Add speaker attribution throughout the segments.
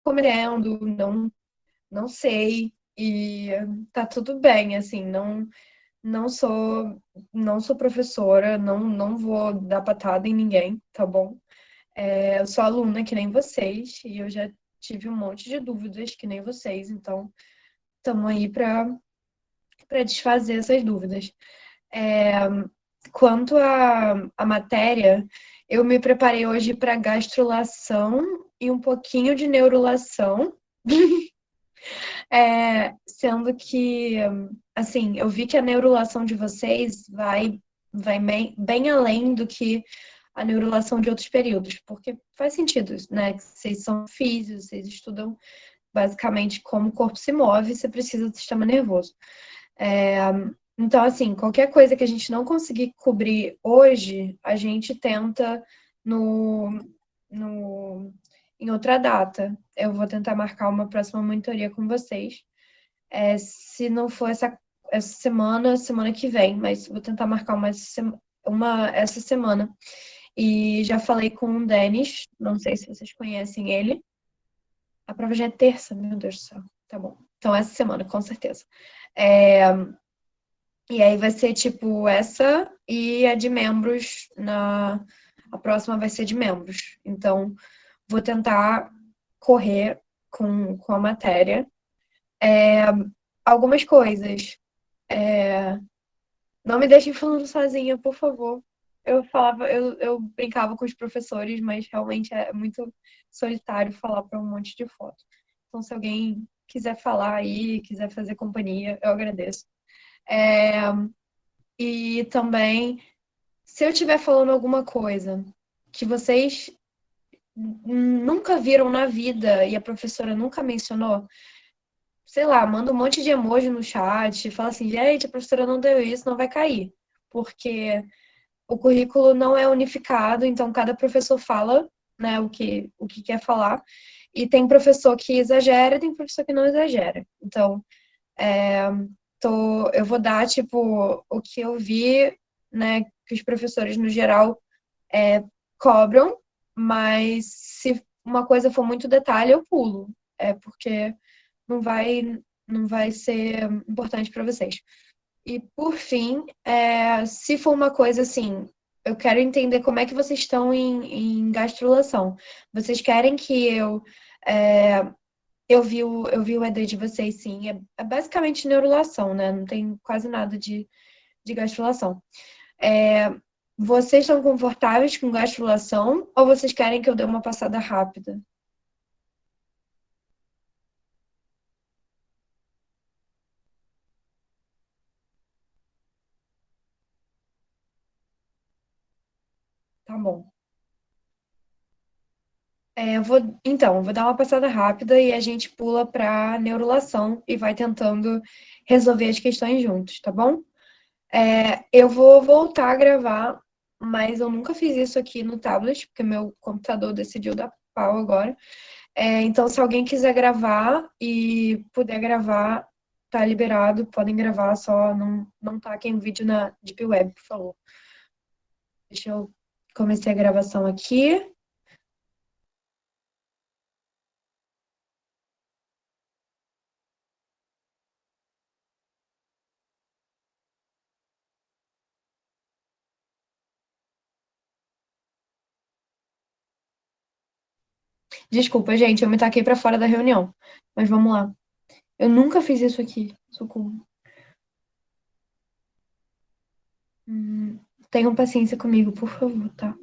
Speaker 1: compreendo, não sei, e tá tudo bem, assim, não sou, não sou professora, não vou dar patada em ninguém, tá bom? Eu sou aluna que nem vocês, e eu já tive um monte de dúvidas que nem vocês, então estamos aí para desfazer essas dúvidas. É, Quanto à matéria, eu me preparei hoje para gastrulação e um pouquinho de neurulação, sendo que, assim, eu vi que a neurulação de vocês vai bem além do que a neurulação de outros períodos, porque faz sentido, né? Que vocês são físicos, vocês estudam basicamente como o corpo se move, você precisa do sistema nervoso. É, então, assim, qualquer coisa que a gente não conseguir cobrir hoje, a gente tenta no, no, em outra data. Eu vou tentar marcar uma próxima monitoria com vocês. Se não for essa semana, semana que vem, mas vou tentar marcar uma essa semana. E já falei com o Denis, não sei se vocês conhecem ele. A prova já é terça, meu Deus do céu. Tá bom. Então, essa semana, com certeza. É, e aí vai ser tipo essa e a de membros a próxima vai ser de membros. Então, vou tentar correr com a matéria. Algumas coisas. Não me deixem falando sozinha, por favor. Eu brincava com os professores, mas realmente é muito solitário falar para um monte de foto. Então, se alguém quiser falar aí, quiser fazer companhia, eu agradeço. É, e também, se eu estiver falando alguma coisa que vocês nunca viram na vida e a professora nunca mencionou, sei lá, manda um monte de emoji no chat, fala assim, gente, a professora não deu isso, não vai cair. Porque o currículo não é unificado, então cada professor fala, né, o que quer falar. E tem professor que exagera e tem professor que não exagera. Então, eu vou dar, tipo, o que eu vi, né, que os professores, no geral, cobram, mas se uma coisa for muito detalhe, eu pulo. Porque não vai, não vai ser importante para vocês. E por fim, se for uma coisa assim, eu quero entender como é que vocês estão em gastrulação. Vocês querem que é, eu vi o ED de vocês, sim. É basicamente neurulação, né? Não tem quase nada de gastrulação. É, Vocês estão confortáveis com gastrulação ou vocês querem que eu dê uma passada rápida? Tá bom. Eu vou dar uma passada rápida e a gente pula para neurulação e vai tentando resolver as questões juntos, tá bom? Eu vou voltar a gravar, mas eu nunca fiz isso aqui no tablet, porque meu computador decidiu dar pau agora. Então, se alguém quiser gravar e puder gravar, tá liberado, podem gravar, só não taquem o vídeo na Deep Web, por favor. Deixa eu começar a gravação aqui. Desculpa, gente, eu me taquei pra fora da reunião. Mas vamos lá. Eu nunca fiz isso aqui. Socorro. Hum, Tenham paciência comigo, por favor, tá?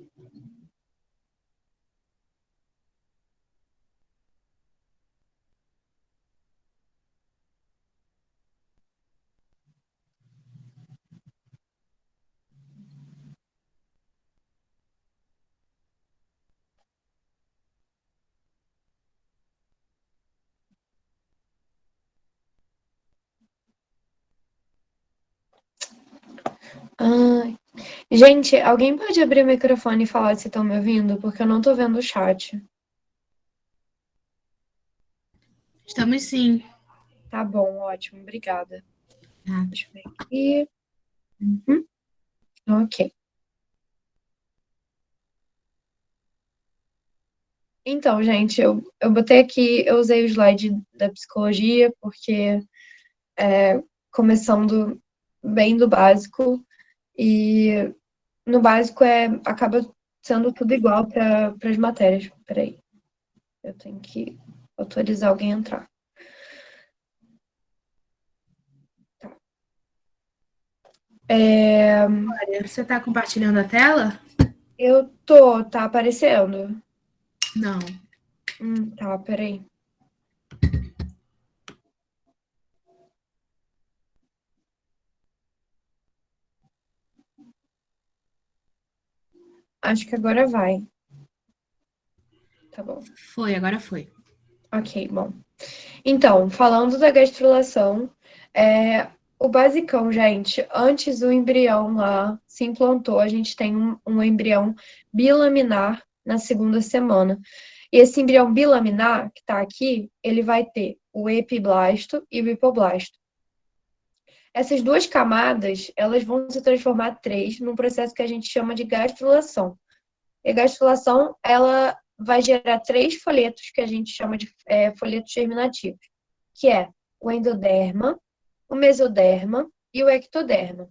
Speaker 1: Ai. Gente, alguém pode abrir o microfone e falar se estão me ouvindo? Porque eu não tô vendo o chat.
Speaker 2: Estamos sim.
Speaker 1: Tá bom, ótimo, obrigada.
Speaker 2: Tá.
Speaker 1: Deixa eu ver aqui. Uhum, ok. Então, gente, eu botei aqui, eu usei o slide da psicologia, porque começando bem do básico, e no básico acaba sendo tudo igual para as matérias. Peraí, eu tenho que autorizar alguém a entrar.
Speaker 2: Olha, você está compartilhando a tela?
Speaker 1: Tá aparecendo?
Speaker 2: Não.
Speaker 1: Tá, peraí. Acho que agora vai. Tá bom.
Speaker 2: Foi, agora foi.
Speaker 1: Ok, bom. Então, falando da gastrulação, o basicão, gente, antes o embrião lá se implantou, a gente tem um embrião bilaminar na segunda semana. E esse embrião bilaminar, que está aqui, ele vai ter o epiblasto e o hipoblasto. Essas duas camadas, elas vão se transformar três num processo que a gente chama de gastrulação. E a gastrulação, ela vai gerar três folhetos que a gente chama de folhetos germinativos, que é o endoderma, o mesoderma e o ectoderma.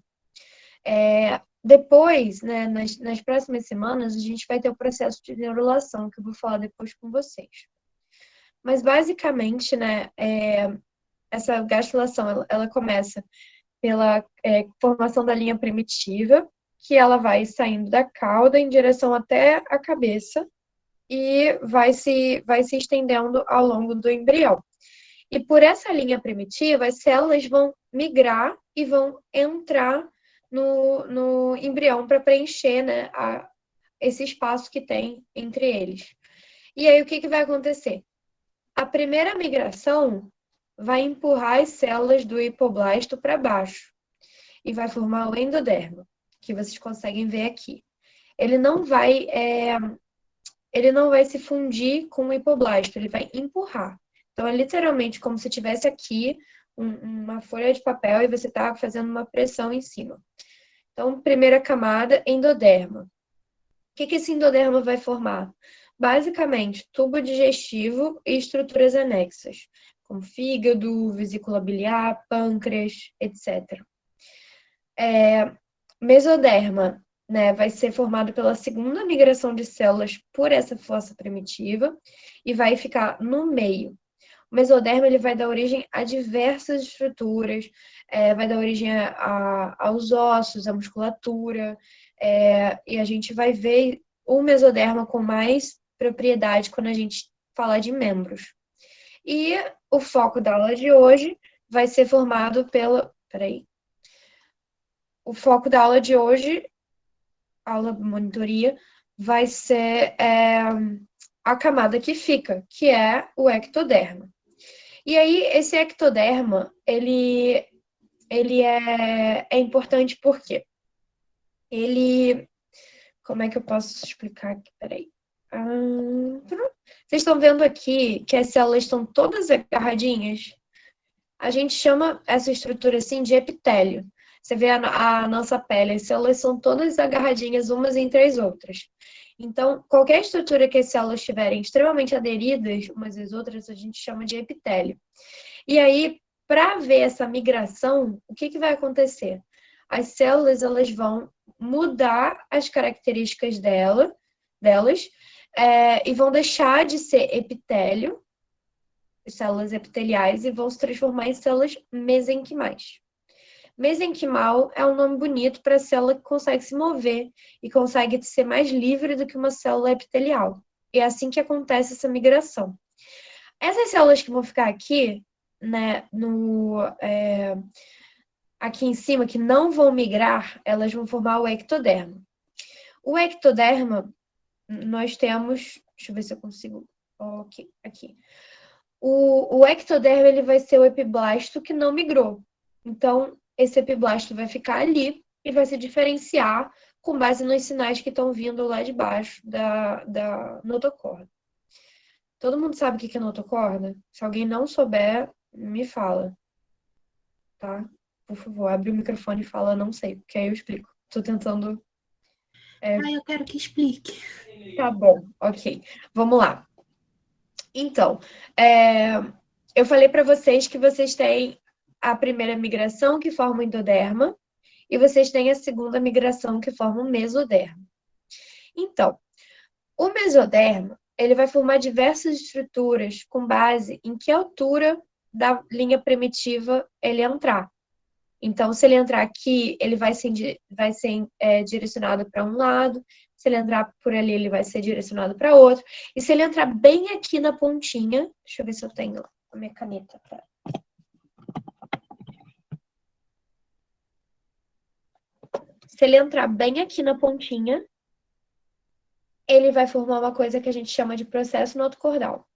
Speaker 1: Depois, né, nas próximas semanas, a gente vai ter o processo de neurulação, que eu vou falar depois com vocês. Mas, basicamente, né, essa gastrulação, ela começa pela formação da linha primitiva, que ela vai saindo da cauda em direção até a cabeça e vai se estendendo ao longo do embrião. E por essa linha primitiva, as células vão migrar e vão entrar no embrião para preencher, né, esse espaço que tem entre eles. E aí, o que vai acontecer? A primeira migração vai empurrar as células do hipoblasto para baixo e vai formar o endoderma, que vocês conseguem ver aqui. Ele não vai, ele não vai se fundir com o hipoblasto, ele vai empurrar. Então, é literalmente como se tivesse aqui uma folha de papel e você está fazendo uma pressão em cima. Então, primeira camada, endoderma. O que esse endoderma vai formar? Basicamente, tubo digestivo e estruturas anexas, como fígado, vesícula biliar, pâncreas, etc. Mesoderma, né, vai ser formado pela segunda migração de células por essa fossa primitiva e vai ficar no meio. O mesoderma ele vai dar origem a diversas estruturas, vai dar origem aos ossos, à musculatura, e a gente vai ver o mesoderma com mais propriedade quando a gente falar de membros. E o foco da aula de hoje vai ser formado pela. Peraí. O foco da aula de hoje, aula de monitoria, vai ser a camada que fica, que é o ectoderma. E aí, esse ectoderma, ele é importante porque ele... Como é que eu posso explicar aqui? Peraí. Vocês estão vendo aqui que as células estão todas agarradinhas? A gente chama essa estrutura assim de epitélio. Você vê a nossa pele, as células são todas agarradinhas umas entre as outras. Então, qualquer estrutura que as células estiverem extremamente aderidas umas às outras, a gente chama de epitélio. E aí, para ver essa migração, o que vai acontecer? As células elas vão mudar as características delas, e vão deixar de ser epitélio, células epiteliais, e vão se transformar em células mesenquimais. Mesenquimal é um nome bonito para célula que consegue se mover e consegue ser mais livre do que uma célula epitelial. E é assim que acontece essa migração. Essas células que vão ficar aqui, né, aqui em cima, que não vão migrar, elas vão formar o ectoderma. O ectoderma, nós temos... Deixa eu ver se eu consigo... Ok, aqui. O ectoderma, ele vai ser o epiblasto que não migrou. Então, esse epiblasto vai ficar ali e vai se diferenciar com base nos sinais que estão vindo lá de baixo da notocorda. Todo mundo sabe o que é notocorda? Se alguém não souber, me fala, tá? Por favor, abre o microfone e fala, não sei, porque aí eu explico. Tô tentando...
Speaker 2: Eu quero que explique.
Speaker 1: Tá bom, ok. Vamos lá. Então, eu falei para vocês que vocês têm a primeira migração, que forma o endoderma, e vocês têm a segunda migração, que forma o mesoderma. Então, o mesoderma, ele vai formar diversas estruturas com base em que altura da linha primitiva ele entrar. Então, se ele entrar aqui, ele vai ser direcionado para um lado. Se ele entrar por ali, ele vai ser direcionado para outro. E se ele entrar bem aqui na pontinha, deixa eu ver se eu tenho a minha caneta. Se ele entrar bem aqui na pontinha, ele vai formar uma coisa que a gente chama de processo notocordal.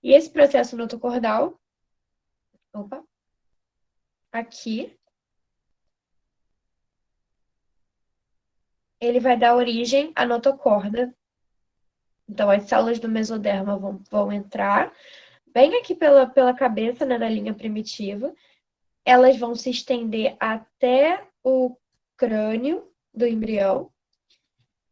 Speaker 1: E esse processo notocordal, aqui, ele vai dar origem à notocorda. Então, as células do mesoderma vão entrar bem aqui pela cabeça, né, da linha primitiva. Elas vão se estender até o crânio do embrião.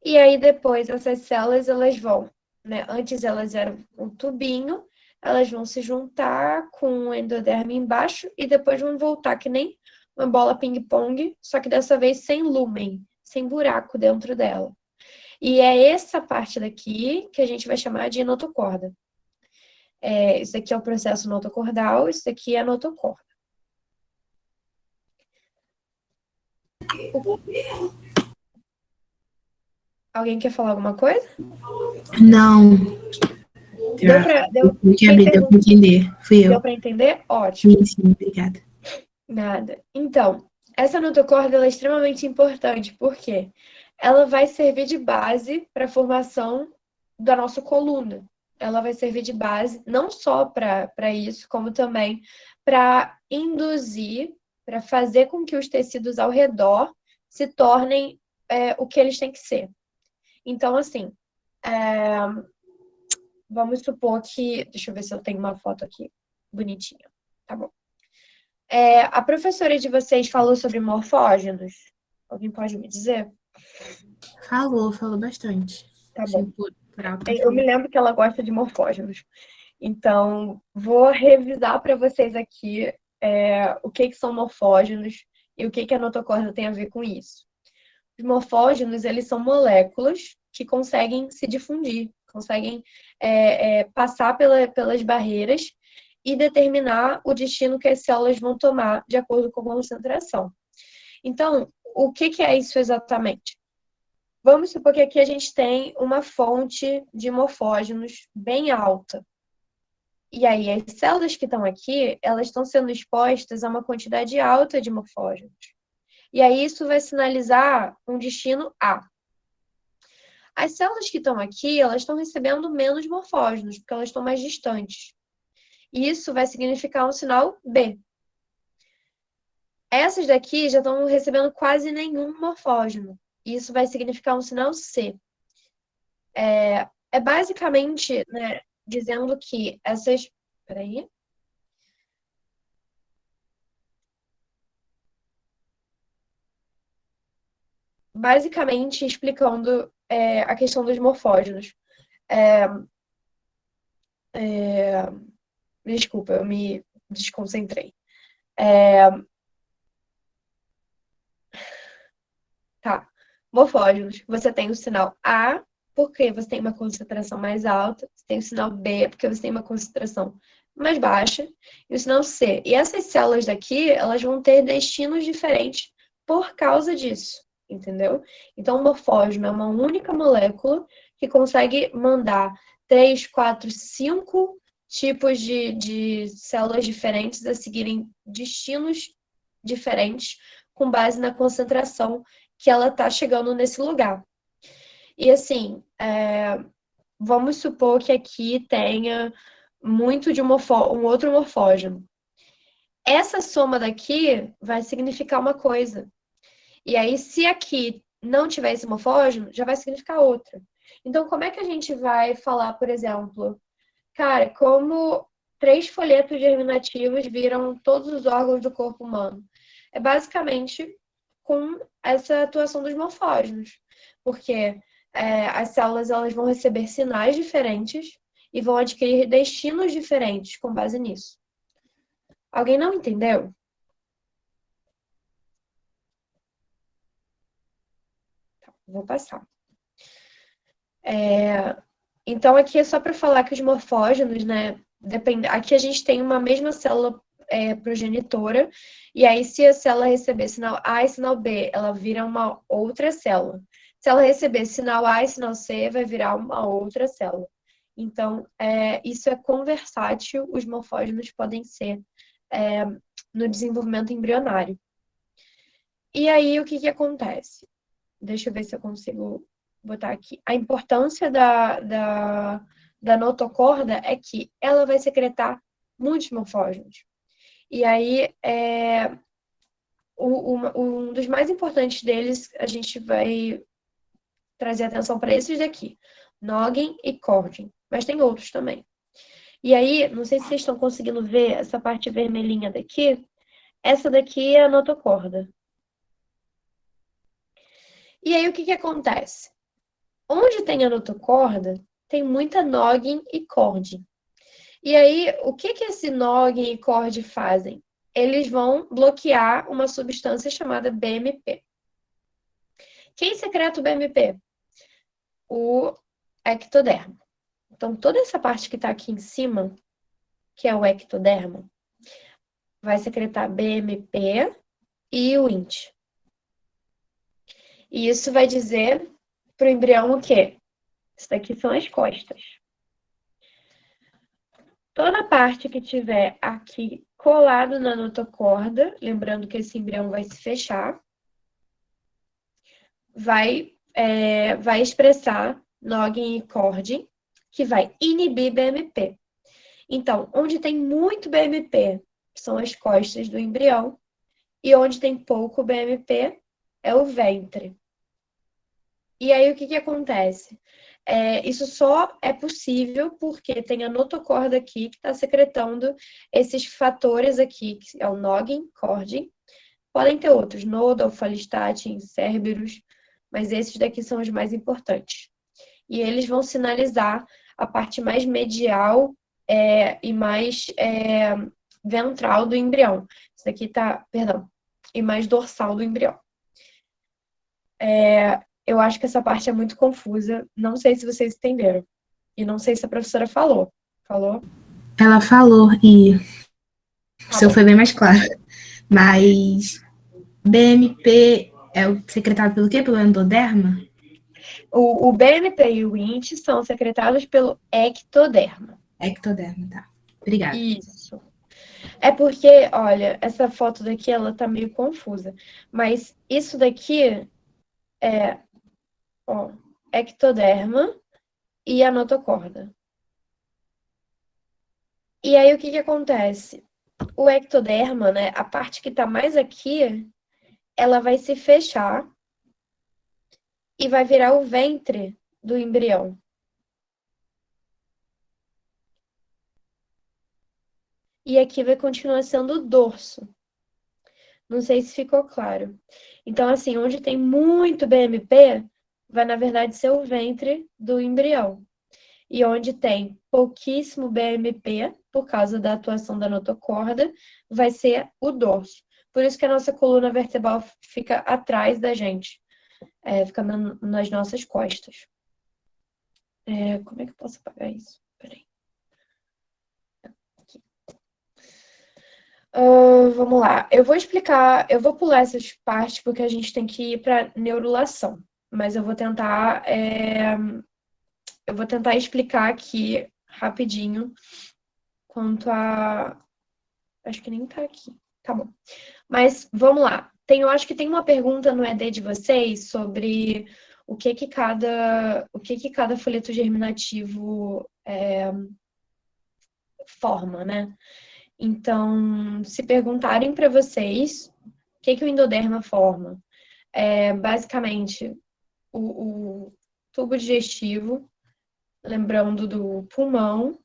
Speaker 1: E aí, depois, essas células, elas vão, né? Antes elas eram um tubinho, elas vão se juntar com o endoderma embaixo e depois vão voltar que nem uma bola ping-pong, só que dessa vez sem lúmen, sem buraco dentro dela. E é essa parte daqui que a gente vai chamar de notocorda. Isso aqui é o processo notocordal, isso aqui é a notocorda. Alguém quer falar alguma coisa?
Speaker 2: Não.
Speaker 1: Deu
Speaker 2: para entender. Fui eu.
Speaker 1: Deu para entender? Ótimo.
Speaker 2: Sim, obrigada.
Speaker 1: Nada. Então, essa notocorda ela é extremamente importante, porque ela vai servir de base para a formação da nossa coluna. Ela vai servir de base não só para isso, como também para induzir, para fazer com que os tecidos ao redor se tornem o que eles têm que ser. Então, assim, vamos supor que... Deixa eu ver se eu tenho uma foto aqui bonitinha. Tá bom. A professora de vocês falou sobre morfógenos? Alguém pode me dizer?
Speaker 2: Falou bastante.
Speaker 1: Tá bom.
Speaker 2: Por alto,
Speaker 1: Eu me lembro que ela gosta de morfógenos. Então, vou revisar para vocês aqui o que são morfógenos e o que a notocorda tem a ver com isso. Os morfógenos, eles são moléculas que conseguem se difundir, conseguem passar pelas barreiras e determinar o destino que as células vão tomar de acordo com a concentração. Então, o que é isso exatamente? Vamos supor que aqui a gente tem uma fonte de morfógenos bem alta. E aí, as células que estão aqui, elas estão sendo expostas a uma quantidade alta de morfógenos. E aí, isso vai sinalizar um destino A. As células que estão aqui, elas estão recebendo menos morfógenos, porque elas estão mais distantes. Isso vai significar um sinal B. Essas daqui já estão recebendo quase nenhum morfógeno. Isso vai significar um sinal C. É basicamente, né, dizendo que essas... Peraí. Basicamente explicando a questão dos morfógenos. Desculpa, eu me desconcentrei. Tá. Morfógenos. Você tem o sinal A, porque você tem uma concentração mais alta. Você tem o sinal B, porque você tem uma concentração mais baixa. E o sinal C. E essas células daqui, elas vão ter destinos diferentes por causa disso. Entendeu? Então, o morfógeno é uma única molécula que consegue mandar 3, 4, 5 tipos de células diferentes a seguirem destinos diferentes com base na concentração que ela está chegando nesse lugar. E assim, vamos supor que aqui tenha muito de um outro morfógeno. Essa soma daqui vai significar uma coisa. E aí, se aqui não tiver esse morfógeno, já vai significar outra. Então, como é que a gente vai falar, por exemplo, cara, como 3 folhetos germinativos viram todos os órgãos do corpo humano? É basicamente com essa atuação dos morfógenos. Porque as células elas vão receber sinais diferentes e vão adquirir destinos diferentes com base nisso. Alguém não entendeu? Vou passar. Então, aqui é só para falar que os morfógenos, né? Aqui a gente tem uma mesma célula progenitora, e aí se a célula receber sinal A e sinal B, ela vira uma outra célula. Se ela receber sinal A e sinal C, vai virar uma outra célula. Então, isso é conversátil, os morfógenos podem ser no desenvolvimento embrionário. E aí, o que acontece? Deixa eu ver se eu consigo botar aqui. A importância da notocorda é que ela vai secretar muitos morfógenos. E aí, um dos mais importantes deles, a gente vai trazer atenção para esses daqui. Noggin e Cording. Mas tem outros também. E aí, não sei se vocês estão conseguindo ver essa parte vermelhinha daqui. Essa daqui é a notocorda. E aí, o que acontece? Onde tem a notocorda, tem muita Noggin e Cording. E aí, o que esse Noggin e Cording fazem? Eles vão bloquear uma substância chamada BMP. Quem secreta o BMP? O ectoderma. Então, toda essa parte que está aqui em cima, que é o ectoderma, vai secretar BMP e o INT. E isso vai dizer para o embrião o quê? Isso daqui são as costas. Toda a parte que tiver aqui colado na notocorda, lembrando que esse embrião vai se fechar, vai expressar Noggin e Cording, que vai inibir BMP. Então, onde tem muito BMP, são as costas do embrião, e onde tem pouco BMP, é o ventre. E aí, o que acontece? Isso só é possível porque tem a notocorda aqui que está secretando esses fatores aqui, que é o Noggin, Cording. Podem ter outros, Nodal, Falistatin, Cerberus, mas esses daqui são os mais importantes. E eles vão sinalizar a parte mais medial e mais ventral do embrião. Isso daqui tá, perdão, e mais dorsal do embrião. Eu acho que essa parte é muito confusa. Não sei se vocês entenderam. E não sei se a professora falou. Falou?
Speaker 2: Ela falou e o seu foi bem mais claro. Mas BMP é o secretado pelo quê? Pelo endoderma?
Speaker 1: O BMP e o INT são secretados pelo ectoderma.
Speaker 2: Ectoderma, tá. Obrigada.
Speaker 1: Isso. É porque, olha, essa foto daqui, ela tá meio confusa. Mas isso daqui é, ó, ectoderma e a notocorda. E aí, o que acontece? O ectoderma, né, a parte que tá mais aqui, ela vai se fechar e vai virar o ventre do embrião. E aqui vai continuar sendo o dorso. Não sei se ficou claro. Então, assim, onde tem muito BMP, vai, na verdade, ser o ventre do embrião. E onde tem pouquíssimo BMP, por causa da atuação da notocorda, vai ser o dorso. Por isso que a nossa coluna vertebral fica atrás da gente. Fica nas nossas costas. Como é que eu posso apagar isso? Peraí. Aqui. Vamos lá. Eu vou pular essas partes porque a gente tem que ir para neurulação. Mas eu vou tentar explicar aqui rapidinho quanto a... Acho que nem tá aqui. Tá bom. Mas vamos lá. Eu acho que tem uma pergunta no ED de vocês sobre o que cada folheto germinativo forma, né? Então, se perguntarem para vocês o que o endoderma forma, basicamente o tubo digestivo, lembrando do pulmão,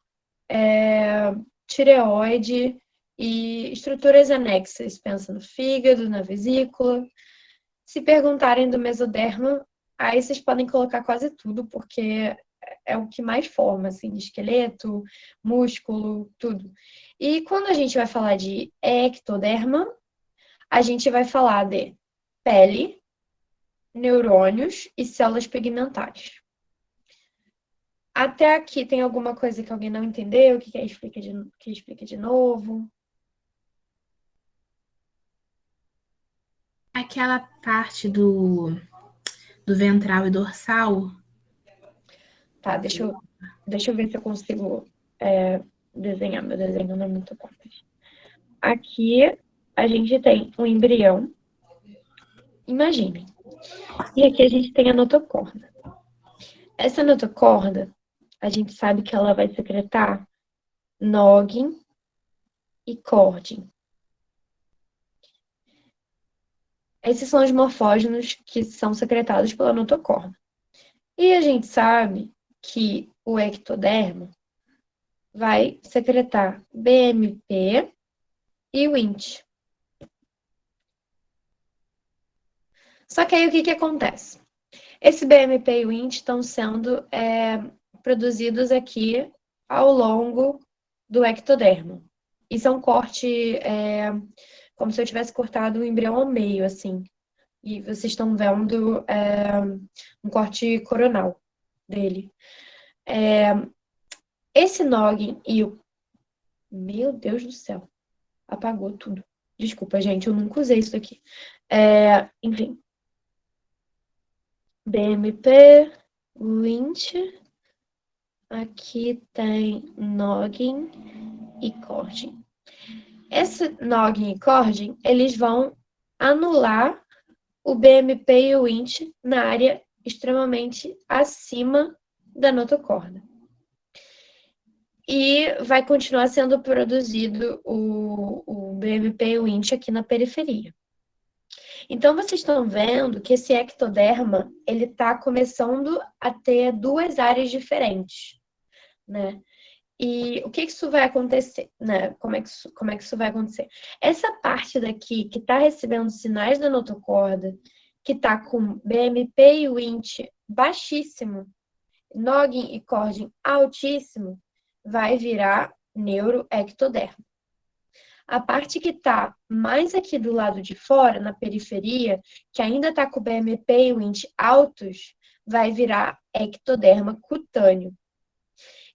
Speaker 1: tireoide e estruturas anexas, pensa no fígado, na vesícula. Se perguntarem do mesoderma, aí vocês podem colocar quase tudo, porque é o que mais forma, assim, esqueleto, músculo, tudo. E quando a gente vai falar de ectoderma, a gente vai falar de pele, neurônios e células pigmentares. Até aqui tem alguma coisa que alguém não entendeu, que explica de novo?
Speaker 2: Aquela parte do ventral e dorsal.
Speaker 1: Tá, deixa eu ver se eu consigo desenhar. Meu desenho não é muito bom. Aqui a gente tem um embrião. Imaginem. E aqui a gente tem a notocorda. Essa notocorda, a gente sabe que ela vai secretar noggin e cordin. Esses são os morfógenos que são secretados pela notocorda. E a gente sabe que o ectoderma vai secretar BMP e Wnt. Só que aí o que acontece? Esse BMP e Wnt estão sendo produzidos aqui ao longo do ectoderma. Isso é um corte, como se eu tivesse cortado o embrião ao meio, assim. E vocês estão vendo um corte coronal dele. Esse noggin e o... Meu Deus do céu. Apagou tudo. Desculpa, gente, eu nunca usei isso aqui. Enfim. BMP, Wnt. Aqui tem noggin e cordin. Esse noggin e cordin, eles vão anular o BMP e o Wnt na área extremamente acima da notocorda. E vai continuar sendo produzido o BMP e o Wnt aqui na periferia. Então, vocês estão vendo que esse ectoderma, ele está começando a ter duas áreas diferentes, né? E o que isso vai acontecer, né? Como é que isso vai acontecer? Essa parte daqui que está recebendo sinais da notocorda, que está com BMP e Wnt baixíssimo, noggin e cordin altíssimo, vai virar neuroectoderma. A parte que está mais aqui do lado de fora, na periferia, que ainda está com BMP e Wnt altos, vai virar ectoderma cutâneo.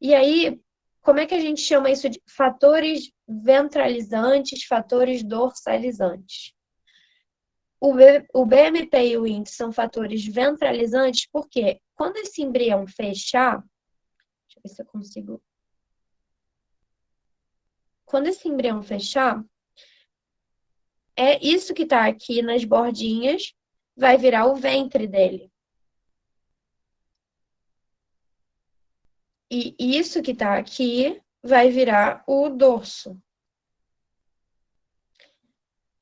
Speaker 1: E aí, como é que a gente chama isso de fatores ventralizantes, fatores dorsalizantes? O BMP e o Wnt são fatores ventralizantes porque quando esse embrião fechar, deixa eu ver se eu consigo. Quando esse embrião fechar, isso que está aqui nas bordinhas vai virar o ventre dele. E isso que está aqui vai virar o dorso.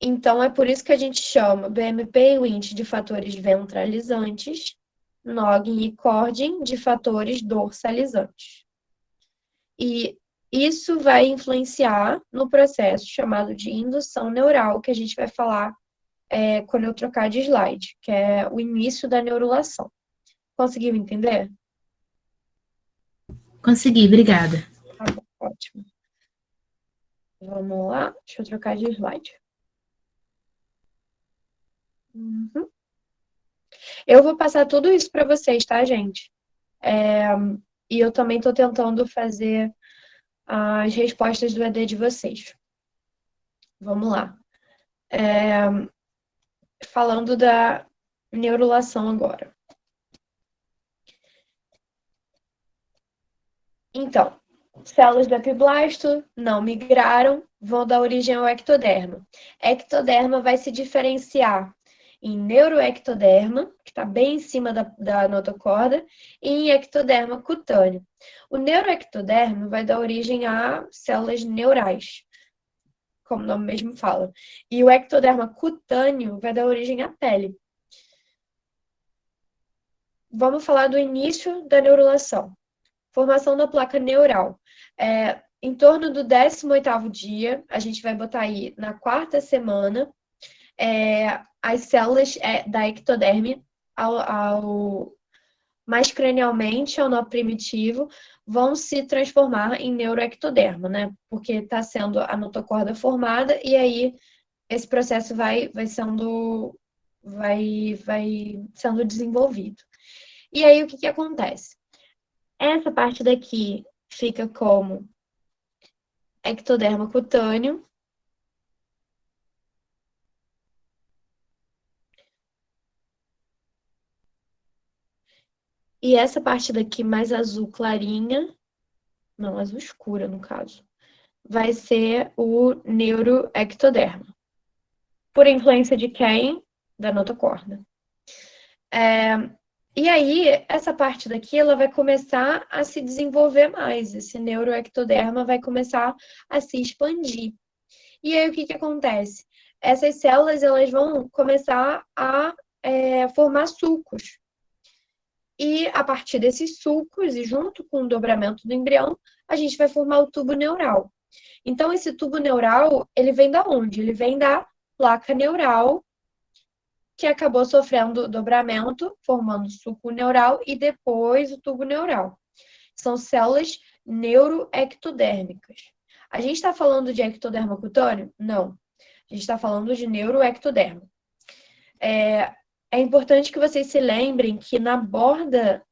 Speaker 1: Então, é por isso que a gente chama BMP e Wnt de fatores ventralizantes, noggin e cordin de fatores dorsalizantes. E isso vai influenciar no processo chamado de indução neural, que a gente vai falar quando eu trocar de slide, que é o início da neurulação. Conseguiu entender?
Speaker 2: Consegui, obrigada.
Speaker 1: Tá bom, ótimo. Vamos lá, deixa eu trocar de slide. Uhum. Eu vou passar tudo isso para vocês, tá, gente? E eu também estou tentando fazer as respostas do ED de vocês. Vamos lá. Falando da neurulação agora. Então, células do epiblasto não migraram, vão dar origem ao ectoderma. Ectoderma vai se diferenciar em neuroectoderma, que está bem em cima da notocorda, e em ectoderma cutâneo. O neuroectoderma vai dar origem a células neurais, como o nome mesmo fala. E o ectoderma cutâneo vai dar origem à pele. Vamos falar do início da neurulação. Formação da placa neural. Em torno do 18º dia, a gente vai botar aí na 4ª semana, as células da ectoderme mais cranialmente ao nó primitivo, vão se transformar em neuroectoderma, né? Porque está sendo a notocorda formada e aí esse processo vai sendo desenvolvido. E aí o que acontece? Essa parte daqui fica como ectoderma cutâneo. E essa parte daqui mais azul clarinha, não, azul escura no caso, vai ser o neuroectoderma. Por influência de quem? Da notocorda. E aí, essa parte daqui, ela vai começar a se desenvolver mais. Esse neuroectoderma vai começar a se expandir. E aí, o que acontece? Essas células, elas vão começar a formar sulcos. E a partir desses sulcos, e junto com o dobramento do embrião, a gente vai formar o tubo neural. Então, esse tubo neural, ele vem da onde? Ele vem da placa neural, que acabou sofrendo dobramento, formando suco neural e depois o tubo neural. São células neuroectodérmicas. A gente está falando de ectoderma cutâneo? Não. A gente está falando de neuroectoderma. É importante que vocês se lembrem que na borda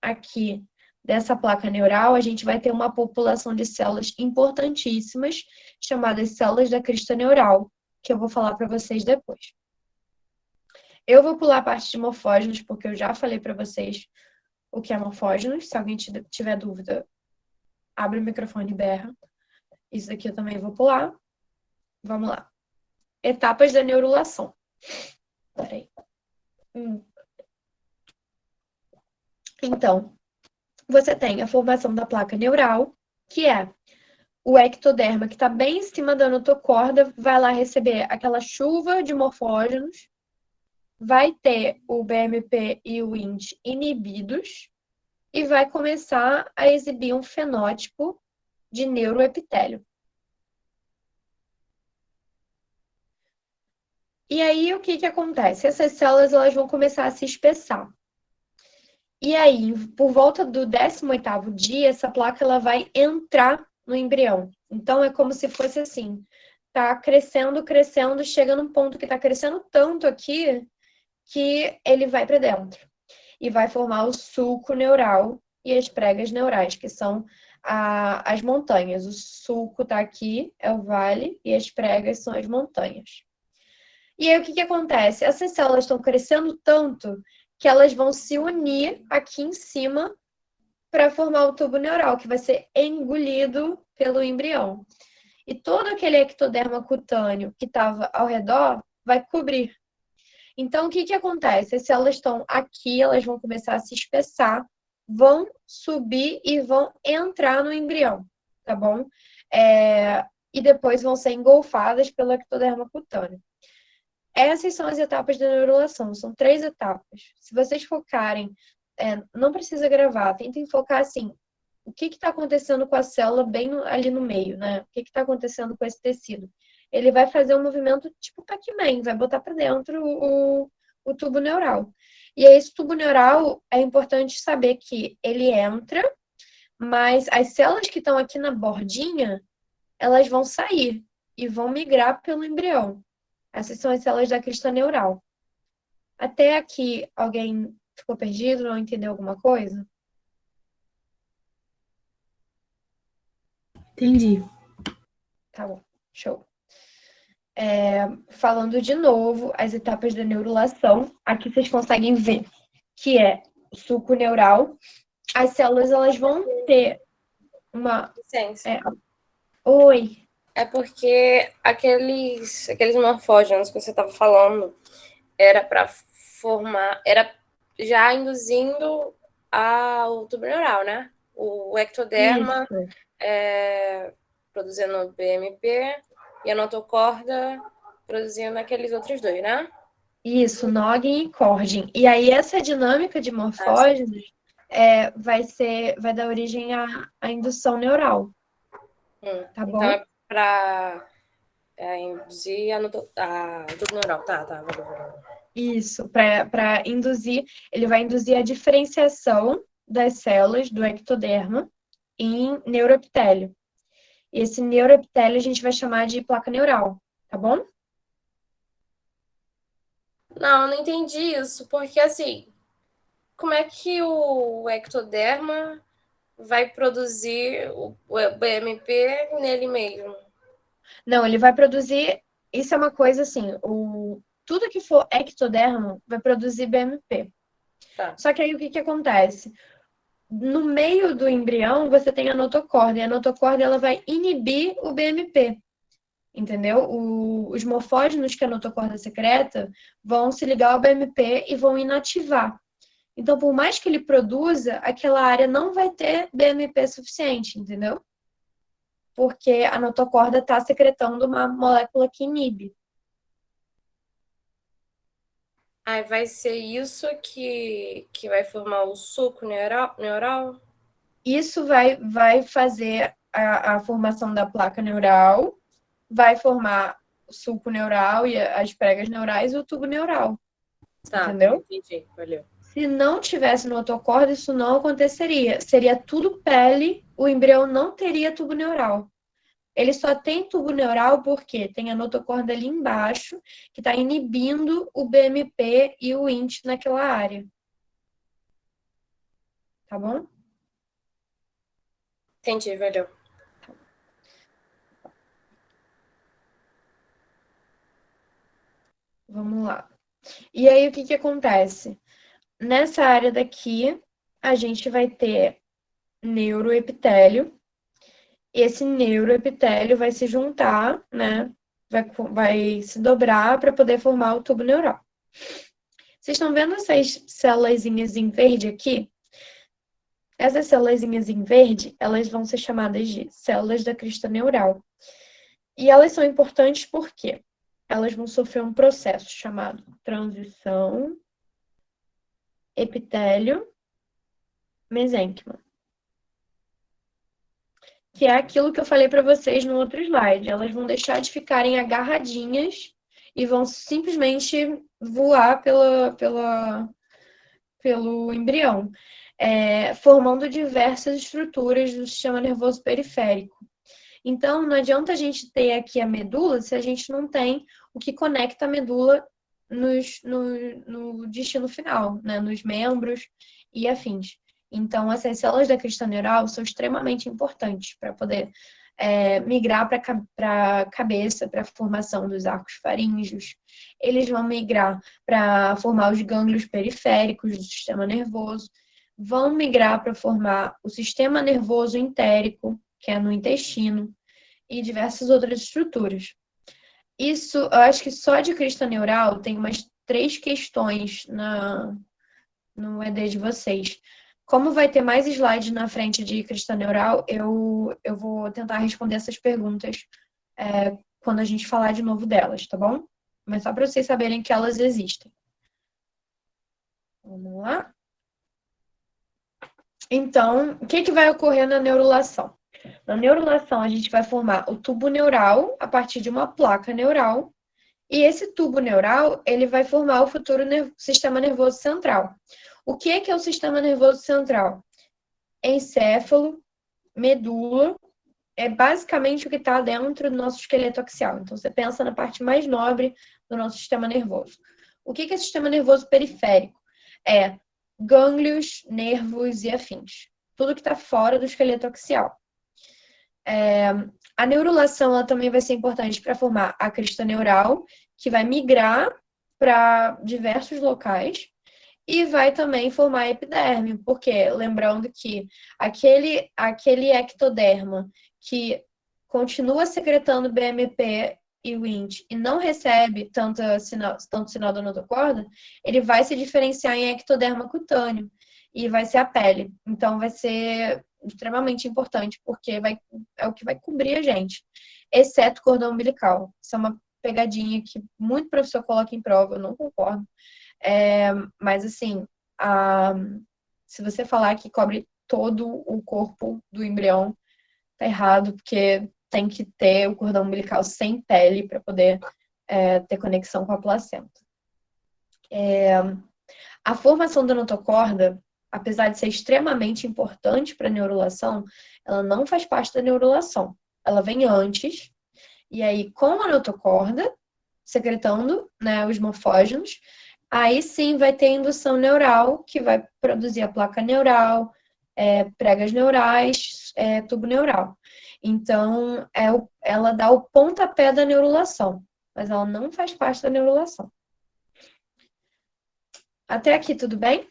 Speaker 1: aqui dessa placa neural, a gente vai ter uma população de células importantíssimas, chamadas células da crista neural, que eu vou falar para vocês depois. Eu vou pular a parte de morfógenos, porque eu já falei para vocês o que é morfógenos. Se alguém tiver dúvida, abre o microfone e berra. Isso daqui eu também vou pular. Vamos lá. Etapas da neurulação. Peraí. Então, você tem a formação da placa neural, que é o ectoderma, que está bem em cima da notocorda, vai lá receber aquela chuva de morfógenos, vai ter o BMP e o Wnt inibidos e vai começar a exibir um fenótipo de neuroepitélio. E aí, o que acontece? Essas células elas vão começar a se espessar. E aí, por volta do 18º dia, essa placa ela vai entrar no embrião. Então, é como se fosse assim, tá crescendo, crescendo, chega num ponto que tá crescendo tanto aqui que ele vai para dentro. E vai formar o sulco neural e as pregas neurais, que são as montanhas. O sulco tá aqui, é o vale, e as pregas são as montanhas. E aí, o que acontece? Essas células estão crescendo tanto que elas vão se unir aqui em cima para formar o tubo neural, que vai ser engolido pelo embrião. E todo aquele ectoderma cutâneo que estava ao redor vai cobrir. Então, o que acontece? As células estão aqui, elas vão começar a se espessar, vão subir e vão entrar no embrião, tá bom? E depois vão ser engolfadas pelo ectoderma cutâneo. Essas são as etapas da neurulação, são 3 etapas. Se vocês focarem, não precisa gravar, tentem focar assim, o que está acontecendo com a célula bem ali no meio, né? O que está acontecendo com esse tecido? Ele vai fazer um movimento tipo Pac-Man, vai botar para dentro o tubo neural. E aí, esse tubo neural, é importante saber que ele entra, mas as células que estão aqui na bordinha, elas vão sair e vão migrar pelo embrião. Essas são as células da crista neural. Até aqui, alguém ficou perdido, não entendeu alguma coisa?
Speaker 2: Entendi.
Speaker 1: Tá bom, show. Falando de novo, as etapas da neurulação. Aqui vocês conseguem ver que é o sulco neural. As células, elas vão ter uma...
Speaker 3: Licença.
Speaker 1: Oi.
Speaker 3: É porque aqueles morfógenos que você estava falando era para formar, era já induzindo ao tubo neural, né? O ectoderma produzindo BMP e a notocorda produzindo aqueles outros dois, né?
Speaker 1: Isso, Noggin e Corgin. E aí, essa dinâmica de morfógenos vai dar origem à indução neural. Tá bom?
Speaker 3: Então, é para induzir a tubo neural. Tá.
Speaker 1: Isso, para induzir, ele vai induzir a diferenciação das células do ectoderma em neuroepitélio. E esse neuroepitélio a gente vai chamar de placa neural, tá bom?
Speaker 3: Não entendi isso, porque assim, como é que o ectoderma vai produzir o BMP nele mesmo?
Speaker 1: Não, ele vai produzir. Isso é uma coisa assim: tudo que for ectodermo vai produzir BMP.
Speaker 3: Tá.
Speaker 1: Só que aí o que, que acontece? No meio do embrião, você tem a notocorda, e a notocorda ela vai inibir o BMP. Entendeu? Os morfógenos que a notocorda secreta vão se ligar ao BMP e vão inativar. Então, por mais que ele produza, aquela área não vai ter BMP suficiente, entendeu? Porque a notocorda está secretando uma molécula que inibe.
Speaker 3: Aí vai ser isso que vai formar o suco neural?
Speaker 1: Isso vai fazer a formação da placa neural, vai formar o sulco neural e as pregas neurais e o tubo neural.
Speaker 3: Tá,
Speaker 1: Entendeu?
Speaker 3: entendi, valeu.
Speaker 1: Se não tivesse notocorda, isso não aconteceria. Seria tudo pele, o embrião não teria tubo neural. Ele só tem tubo neural porque tem a notocorda ali embaixo, que está inibindo o BMP e o INT naquela área. Tá bom?
Speaker 3: Entendi, valeu.
Speaker 1: Vamos lá. E aí, o que que acontece? Nessa área daqui, a gente vai ter neuroepitélio. Esse neuroepitélio vai se juntar, né? Vai se dobrar para poder formar o tubo neural. Vocês estão vendo essas células em verde aqui? Essas células em verde, elas vão ser chamadas de células da crista neural. E elas são importantes porque elas vão sofrer um processo chamado transição epitélio-mesênquima, que é aquilo que eu falei para vocês no outro slide. Elas vão deixar de ficarem agarradinhas e vão simplesmente voar pelo embrião, formando diversas estruturas do sistema nervoso periférico. Então, não adianta a gente ter aqui a medula se a gente não tem o que conecta a medula no destino final, né? Nos membros e afins. Então, essas células da crista neural são extremamente importantes para poder migrar para a cabeça, para a formação dos arcos faríngeos. Eles vão migrar para formar os gânglios periféricos do sistema nervoso, vão migrar para formar o sistema nervoso entérico, que é no intestino, e diversas outras estruturas. Isso, eu acho que só de crista neural tem umas 3 questões no ED de vocês. Como vai ter mais slides na frente de crista neural, eu vou tentar responder essas perguntas quando a gente falar de novo delas, tá bom? Mas só para vocês saberem que elas existem. Vamos lá? Então, o que vai ocorrer na neurulação? Na neurulação, a gente vai formar o tubo neural a partir de uma placa neural. E esse tubo neural, ele vai formar o futuro sistema nervoso central. O que é o sistema nervoso central? Encéfalo, medula, é basicamente o que está dentro do nosso esqueleto axial. Então, você pensa na parte mais nobre do nosso sistema nervoso. O que é sistema nervoso periférico? É gânglios, nervos e afins. Tudo que está fora do esqueleto axial. A neurulação ela também vai ser importante para formar a crista neural, que vai migrar para diversos locais e vai também formar a epiderme, porque lembrando que aquele ectoderma que continua secretando BMP e Wnt e não recebe tanto sinal da notocorda, ele vai se diferenciar em ectoderma cutâneo e vai ser a pele. Então vai ser extremamente importante, porque é o que vai cobrir a gente, exceto cordão umbilical. Isso é uma pegadinha que muito professor coloca em prova, eu não concordo. Mas assim, se você falar que cobre todo o corpo do embrião, tá errado, porque tem que ter o cordão umbilical sem pele para poder ter conexão com a placenta. A formação da notocorda, apesar de ser extremamente importante para a neurulação, ela não faz parte da neurulação. Ela vem antes, e aí com a notocorda, secretando, né, os morfógenos, aí sim vai ter indução neural, que vai produzir a placa neural, pregas neurais, tubo neural. Então, ela dá o pontapé da neurulação, mas ela não faz parte da neurulação. Até aqui, tudo bem?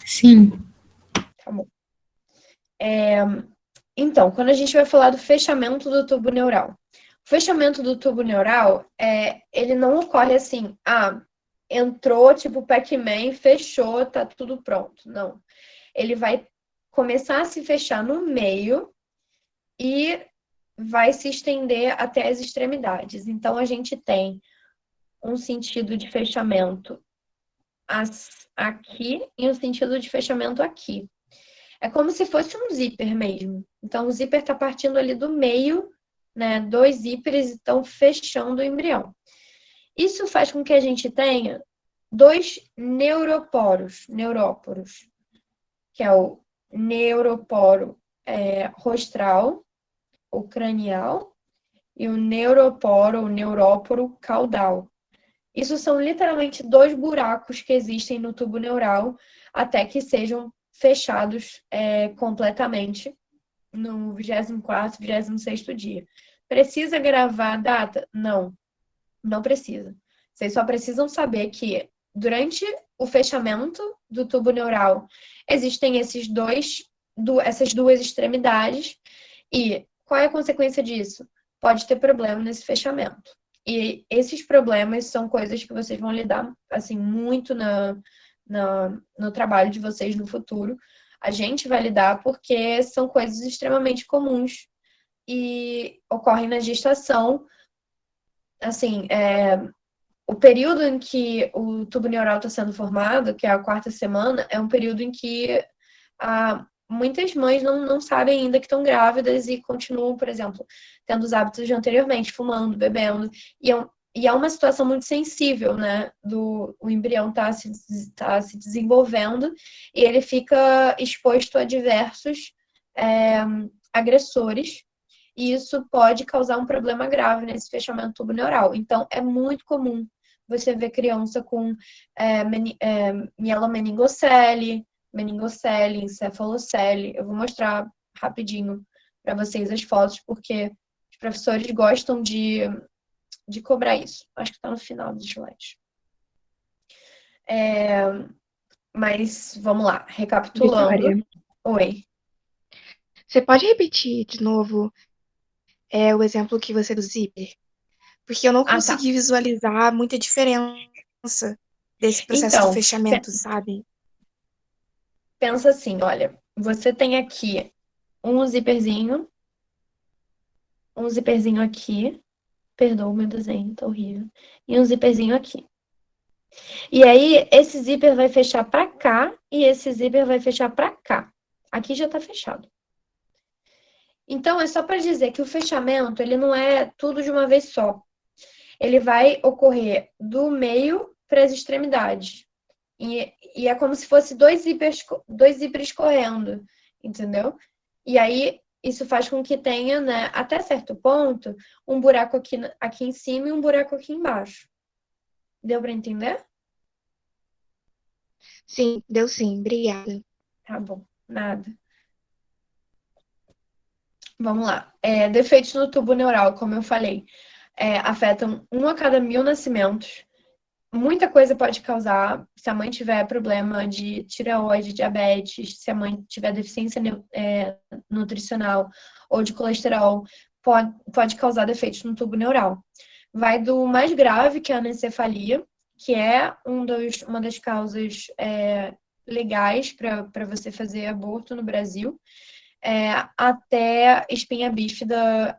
Speaker 2: Sim.
Speaker 1: Tá bom. Então, quando a gente vai falar do fechamento do tubo neural. O fechamento do tubo neural, ele não ocorre assim, entrou, tipo Pac-Man, fechou, tá tudo pronto. Não. Ele vai começar a se fechar no meio e vai se estender até as extremidades. Então, a gente tem um sentido de fechamento aqui e um sentido de fechamento aqui. É como se fosse um zíper mesmo. Então, o zíper está partindo ali do meio, né? 2 zíperes estão fechando o embrião. Isso faz com que a gente tenha 2 neuróporos, que é o neuroporo rostral ou cranial e o neuroporo ou neuróporo caudal. Isso são literalmente 2 buracos que existem no tubo neural até que sejam fechados completamente no 24º, 26º dia. Precisa gravar a data? Não, não precisa. Vocês só precisam saber que durante o fechamento do tubo neural existem essas 2 extremidades e qual é a consequência disso? Pode ter problema nesse fechamento. E esses problemas são coisas que vocês vão lidar assim muito no trabalho de vocês no futuro. A gente vai lidar porque são coisas extremamente comuns e ocorrem na gestação. Assim, o período em que o tubo neural está sendo formado, que é a 4ª semana, é um período em que muitas mães não sabem ainda que estão grávidas e continuam, por exemplo, tendo os hábitos de anteriormente, fumando, bebendo. E é uma situação muito sensível, né? O embrião tá se desenvolvendo e ele fica exposto a diversos agressores. E isso pode causar um problema grave nesse fechamento do tubo neural. Então, é muito comum você ver criança com mielomeningocele, meningocele, encefalocele. Eu vou mostrar rapidinho para vocês as fotos, porque os professores gostam de cobrar isso. Acho que está no final do slide. Mas vamos lá, recapitulando.
Speaker 4: Vitória,
Speaker 1: Oi.
Speaker 4: você pode repetir de novo o exemplo que você do zíper? Porque eu não
Speaker 1: Tá.
Speaker 4: consegui visualizar muita diferença desse processo
Speaker 1: Então,
Speaker 4: de fechamento, sabe?
Speaker 1: Pensa assim, olha, você tem aqui um zíperzinho aqui, perdoa o meu desenho, tá horrível, e um zíperzinho aqui. E aí, esse zíper vai fechar pra cá e esse zíper vai fechar pra cá. Aqui já tá fechado. Então, é só para dizer que o fechamento, ele não é tudo de uma vez só. Ele vai ocorrer do meio para as extremidades. E é como se fosse 2 zíperes correndo, entendeu? E aí, isso faz com que tenha, né, até certo ponto, um buraco aqui em cima e um buraco aqui embaixo. Deu para entender?
Speaker 4: Sim, deu sim, obrigada.
Speaker 1: Tá bom, nada. Vamos lá. Defeitos no tubo neural, como eu falei, afetam 1 a cada 1000 nascimentos. Muita coisa pode causar, se a mãe tiver problema de tireoide, diabetes, se a mãe tiver deficiência nutricional ou de colesterol, pode causar defeitos no tubo neural. Vai do mais grave, que é a anencefalia, que é uma das causas legais para você fazer aborto no Brasil, até espinha bífida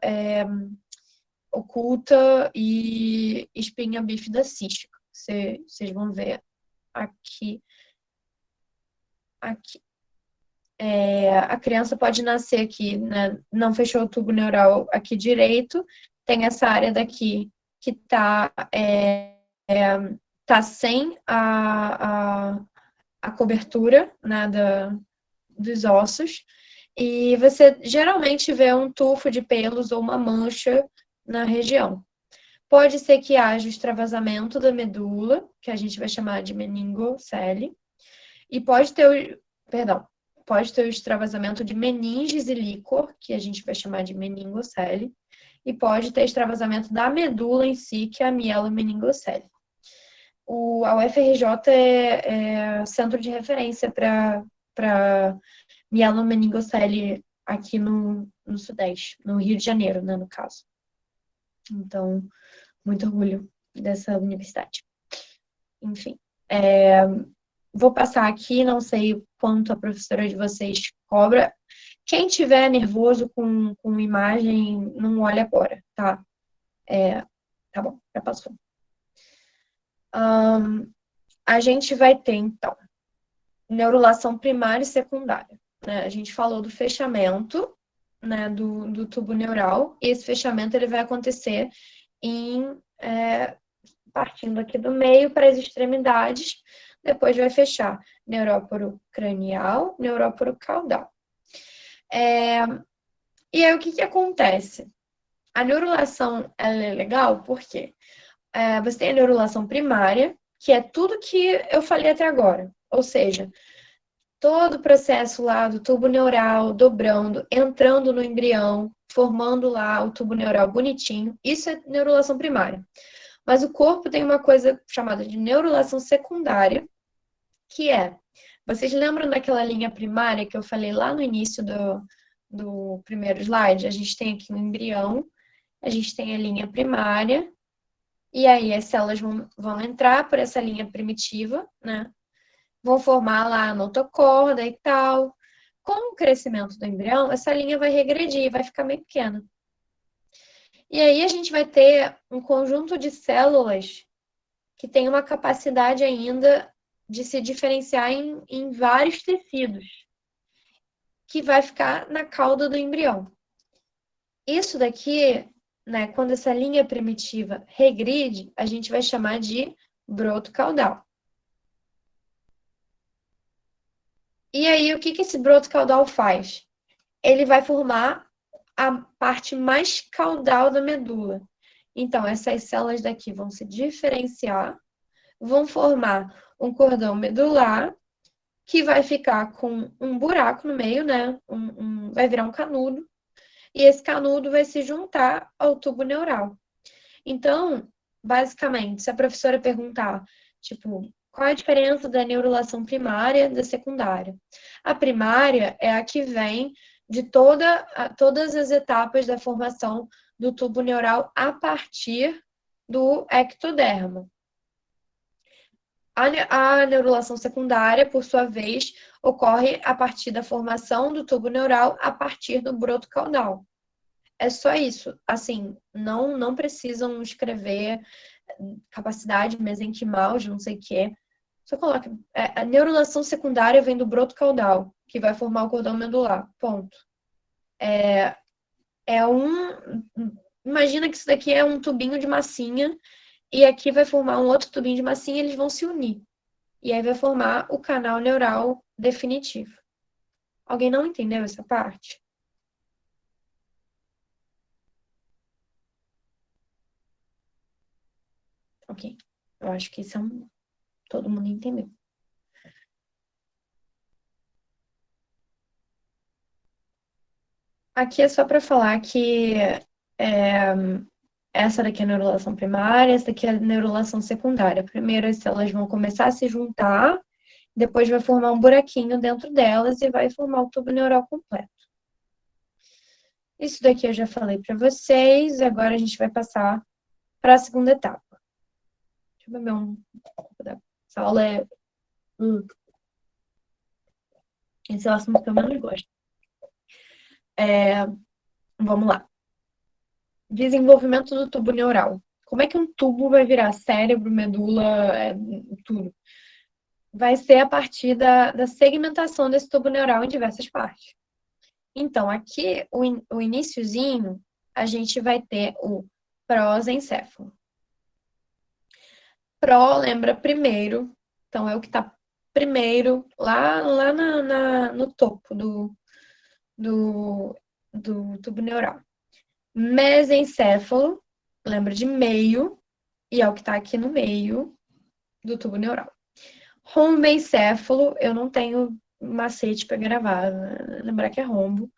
Speaker 1: oculta e espinha bífida cística. Vocês vão ver aqui. A criança pode nascer aqui, né? Não fechou o tubo neural aqui direito, tem essa área daqui que está tá sem a cobertura, né, dos ossos, e você geralmente vê um tufo de pelos ou uma mancha na região. Pode ser que haja o extravasamento da medula, que a gente vai chamar de meningocele, e pode ter o extravasamento de meninges e líquor, que a gente vai chamar de meningocele, e pode ter extravasamento da medula em si, que é a mielomeningocele. A UFRJ é centro de referência para mielomeningocele aqui no Sudeste, no Rio de Janeiro, né, no caso. Então, muito orgulho dessa universidade. Enfim, vou passar aqui, não sei quanto a professora de vocês cobra. Quem tiver nervoso com imagem, não olha agora, tá? Tá bom, já passou. A gente vai ter, então, neurulação primária e secundária, né? A gente falou do fechamento, né, do tubo neural, e esse fechamento ele vai acontecer partindo aqui do meio para as extremidades, depois vai fechar neuróporo cranial, neuróporo caudal. E aí, o que acontece? A neurulação, ela é legal porque você tem a neurulação primária, que é tudo que eu falei até agora. Ou seja, todo o processo lá do tubo neural dobrando, entrando no embrião, formando lá o tubo neural bonitinho. Isso é neurulação primária. Mas o corpo tem uma coisa chamada de neurulação secundária, que vocês lembram daquela linha primária que eu falei lá no início do primeiro slide? A gente tem aqui um embrião, a gente tem a linha primária, e aí as células vão entrar por essa linha primitiva, né? Vão formar lá a notocorda e tal. Com o crescimento do embrião, essa linha vai regredir, vai ficar meio pequena. E aí a gente vai ter um conjunto de células que tem uma capacidade ainda de se diferenciar em vários tecidos, que vai ficar na cauda do embrião. Isso daqui, né, quando essa linha primitiva regride, a gente vai chamar de broto caudal. E aí, o que esse broto caudal faz? Ele vai formar a parte mais caudal da medula. Então, essas células daqui vão se diferenciar, vão formar um cordão medular, que vai ficar com um buraco no meio, né? Vai virar um canudo. E esse canudo vai se juntar ao tubo neural. Então, basicamente, se a professora perguntar, tipo, qual é a diferença da neurulação primária da secundária? A primária é a que vem de todas as etapas da formação do tubo neural a partir do ectoderma. A neurulação secundária, por sua vez, ocorre a partir da formação do tubo neural a partir do broto caudal. É só isso. Assim, não precisam escrever capacidade mesenquimal de não sei o quê. Só coloca. A neurulação secundária vem do broto caudal, que vai formar o cordão medular. Ponto. Imagina que isso daqui é um tubinho de massinha, e aqui vai formar um outro tubinho de massinha, e eles vão se unir. E aí vai formar o canal neural definitivo. Alguém não entendeu essa parte? Ok. Eu acho que isso todo mundo entendeu. Aqui é só para falar que essa daqui é a neurulação primária, essa daqui é a neurulação secundária. Primeiro as células vão começar a se juntar, depois vai formar um buraquinho dentro delas e vai formar o tubo neural completo. Isso daqui eu já falei para vocês, agora a gente vai passar para a segunda etapa. Deixa eu beber um pouco da... Essa aula é... Esse é o assunto que eu menos gosto. Vamos lá. Desenvolvimento do tubo neural. Como é que um tubo vai virar cérebro, medula, tudo? Vai ser a partir da segmentação desse tubo neural em diversas partes. Então, aqui, o iniciozinho, a gente vai ter o prosencéfalo. Pró lembra primeiro, então é o que está primeiro, lá no topo do tubo neural. Mesencéfalo lembra de meio, e é o que está aqui no meio do tubo neural. Rombencéfalo, eu não tenho macete para gravar, né? Lembrar que é rombo,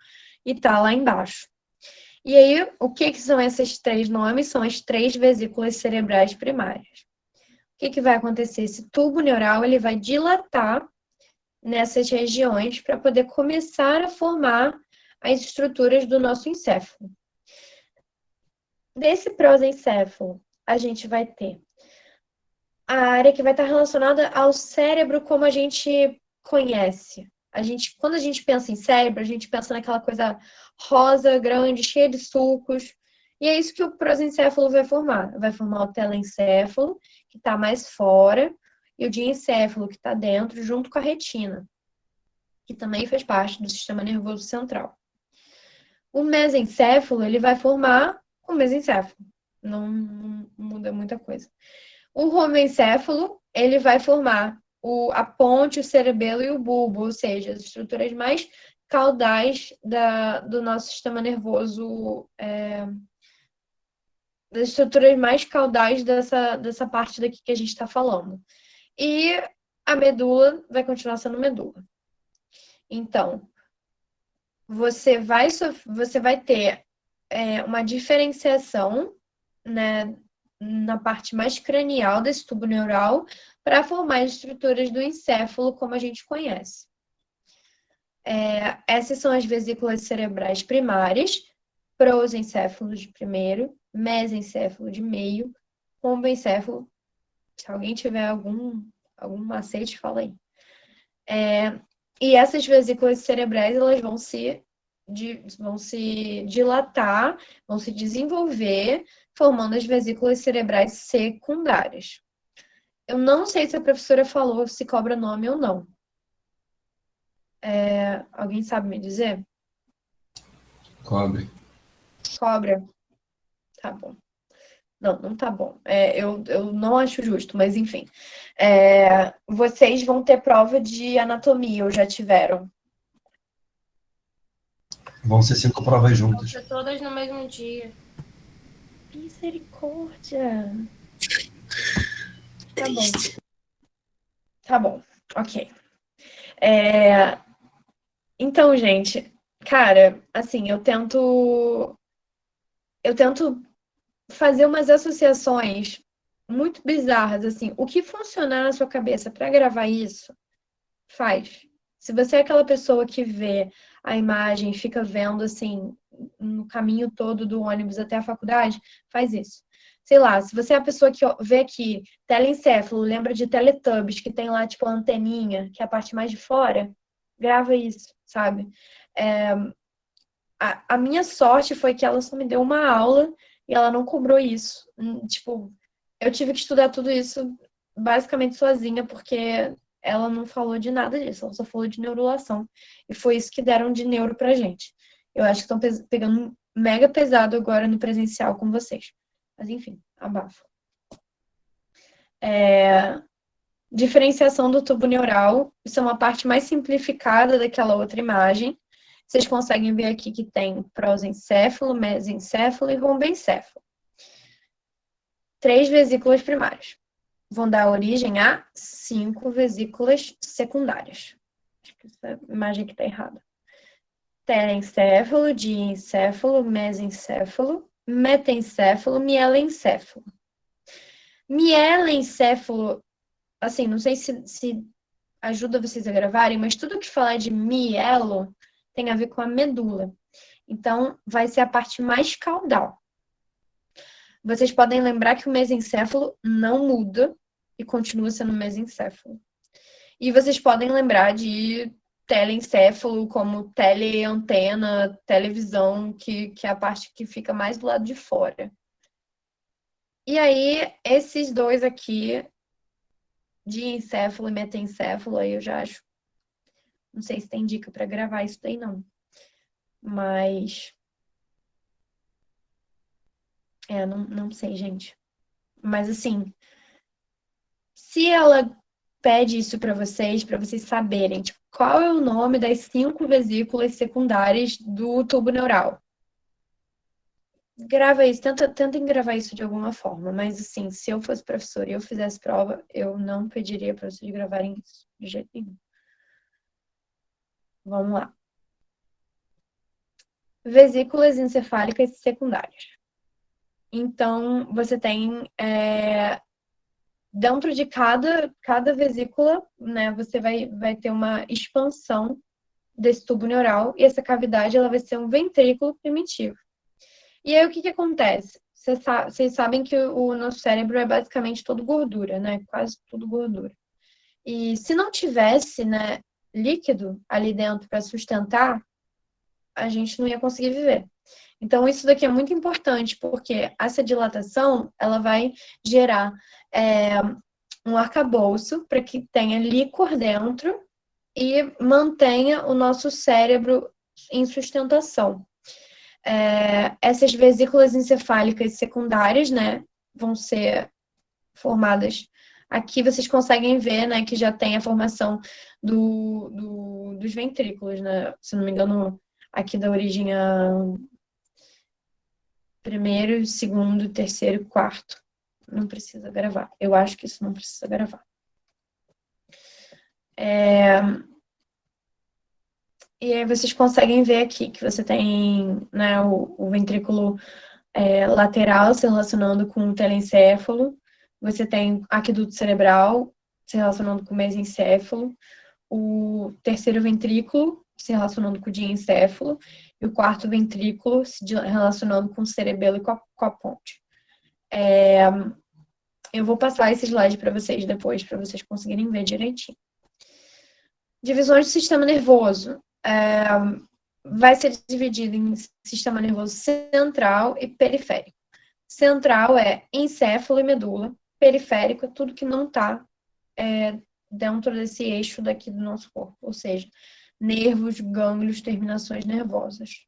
Speaker 1: e tá lá embaixo. E aí, o que são esses 3 nomes? São as 3 vesículas cerebrais primárias. O que vai acontecer? Esse tubo neural ele vai dilatar nessas regiões para poder começar a formar as estruturas do nosso encéfalo. Desse prosencéfalo, a gente vai ter a área que vai estar relacionada ao cérebro como a gente conhece. Quando a gente pensa em cérebro, a gente pensa naquela coisa rosa, grande, cheia de sulcos. E é isso que o prosencéfalo vai formar. Vai formar o telencéfalo, que está mais fora, e o diencéfalo, que está dentro, junto com a retina, que também faz parte do sistema nervoso central. O mesencéfalo, ele vai formar o mesencéfalo. Não muda muita coisa. O romencéfalo, ele vai formar a ponte, o cerebelo e o bulbo, ou seja, as estruturas mais caudais do nosso sistema nervoso, das estruturas mais caudais dessa parte daqui que a gente está falando. E a medula vai continuar sendo medula. Então, você vai ter uma diferenciação, né, na parte mais cranial desse tubo neural para formar as estruturas do encéfalo como a gente conhece. Essas são as vesículas cerebrais primárias, prosencéfalo de primeiro, mesencéfalo de meio, rombencéfalo. Se alguém tiver algum macete, fala aí. E essas vesículas cerebrais, elas vão se dilatar, vão se desenvolver, formando as vesículas cerebrais secundárias. Eu não sei se a professora falou se cobra nome ou não. Alguém sabe me dizer?
Speaker 5: Cobre.
Speaker 1: Cobra? Tá bom. Não tá bom. Eu não acho justo, mas enfim. Vocês vão ter prova de anatomia, ou já tiveram?
Speaker 5: Vão ser 5 provas juntas.
Speaker 3: Vão ser todas no mesmo dia.
Speaker 1: Misericórdia. Tá bom. Tá bom, ok. Então, gente, cara, assim, eu tento fazer umas associações muito bizarras, assim. O que funcionar na sua cabeça para gravar isso, faz. Se você é aquela pessoa que vê a imagem, fica vendo, assim, no caminho todo do ônibus até a faculdade, faz isso. Sei lá, se você é a pessoa que vê aqui telencéfalo, lembra de Teletubbies, que tem lá, tipo, a anteninha, que é a parte mais de fora, grava isso, sabe? A minha sorte foi que ela só me deu uma aula e ela não cobrou isso. Tipo, eu tive que estudar tudo isso basicamente sozinha, porque ela não falou de nada disso, ela só falou de neurulação. E foi isso que deram de neuro pra gente. Eu acho que estão pegando mega pesado agora no presencial com vocês. Mas enfim, abafo. Diferenciação do tubo neural. Isso é uma parte mais simplificada daquela outra imagem. Vocês conseguem ver aqui que tem prosencéfalo, mesencéfalo e rombencéfalo. 3 vesículas primárias. Vão dar origem a 5 vesículas secundárias. Acho que essa imagem aqui está errada. Telencéfalo, diencéfalo, mesencéfalo, metencéfalo, mielencéfalo. Mielencéfalo, assim, não sei se ajuda vocês a gravarem, mas tudo que falar de mielo tem a ver com a medula. Então, vai ser a parte mais caudal. Vocês podem lembrar que o mesencéfalo não muda e continua sendo mesencéfalo. E vocês podem lembrar de telencéfalo como teleantena, televisão, que é a parte que fica mais do lado de fora. E aí, esses dois aqui, diencéfalo e metencéfalo, aí eu já acho. Não sei se tem dica para gravar isso daí, não. Mas. Não sei, gente. Mas assim, se ela pede isso para vocês saberem, tipo, qual é o nome das 5 vesículas secundárias do tubo neural. Grava isso, tentem gravar isso de alguma forma, mas assim, se eu fosse professora e eu fizesse prova, eu não pediria para vocês gravarem isso de jeito nenhum. Vamos lá. Vesículas encefálicas secundárias. Então, você tem dentro de cada vesícula, né, você vai ter uma expansão desse tubo neural e essa cavidade ela vai ser um ventrículo primitivo. E aí, o que acontece? Vocês sabem que o nosso cérebro é basicamente todo gordura, né? Quase tudo gordura. E se não tivesse, né, líquido ali dentro para sustentar, a gente não ia conseguir viver. Então, isso daqui é muito importante, porque essa dilatação, ela vai gerar um arcabouço para que tenha líquor dentro e mantenha o nosso cérebro em sustentação. Essas vesículas encefálicas secundárias, né, vão ser formadas. Aqui vocês conseguem ver, né, que já tem a formação dos ventrículos, né? Se não me engano, aqui da origem a primeiro, segundo, terceiro, quarto. Não precisa gravar. Eu acho que isso não precisa gravar. E aí vocês conseguem ver aqui que você tem, né, o ventrículo lateral se relacionando com o telencéfalo, você tem aqueduto cerebral se relacionando com o mesencéfalo, o terceiro ventrículo se relacionando com o diencéfalo e o quarto ventrículo se relacionando com o cerebelo e com a ponte. Eu vou passar esse slide para vocês depois, para vocês conseguirem ver direitinho. Divisões do sistema nervoso. Vai ser dividido em sistema nervoso central e periférico. Central é encéfalo e medula. Periférico é tudo que não está dentro desse eixo daqui do nosso corpo, ou seja, nervos, gânglios, terminações nervosas.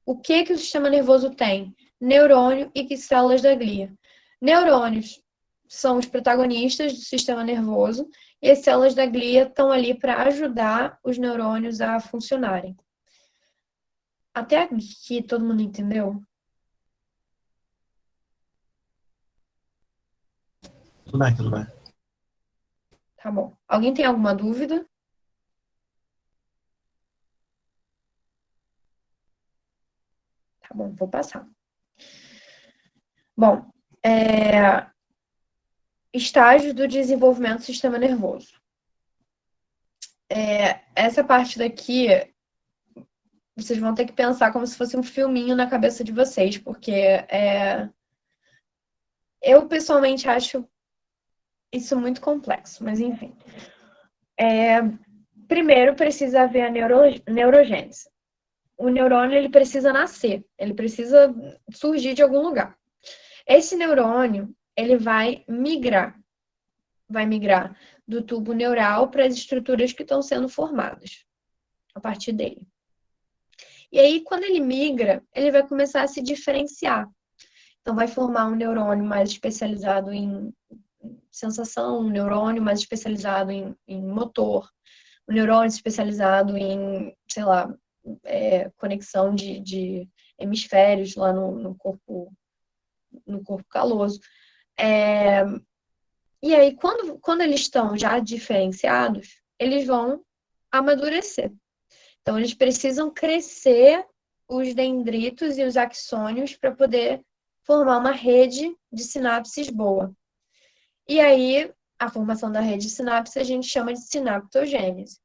Speaker 1: O que o sistema nervoso tem? Neurônio e células da glia. Neurônios são os protagonistas do sistema nervoso e as células da glia estão ali para ajudar os neurônios a funcionarem. Até aqui todo mundo entendeu?
Speaker 5: Tudo bem, tudo bem.
Speaker 1: Tá bom. Alguém tem alguma dúvida? Tá bom, vou passar. Bom, estágios do desenvolvimento do sistema nervoso. Essa parte daqui, vocês vão ter que pensar como se fosse um filminho na cabeça de vocês, porque eu pessoalmente acho isso muito complexo, mas enfim. Primeiro precisa haver a neurogênese. O neurônio ele precisa nascer, ele precisa surgir de algum lugar. Esse neurônio ele vai migrar do tubo neural para as estruturas que estão sendo formadas a partir dele. E aí, quando ele migra, ele vai começar a se diferenciar. Então, vai formar um neurônio mais especializado em sensação, um neurônio mais especializado em motor, um neurônio especializado em, sei lá, conexão de hemisférios lá no corpo caloso. E aí, quando eles estão já diferenciados, eles vão amadurecer. Então, eles precisam crescer os dendritos e os axônios para poder formar uma rede de sinapses boa. E aí, a formação da rede de sinapse a gente chama de sinaptogênese.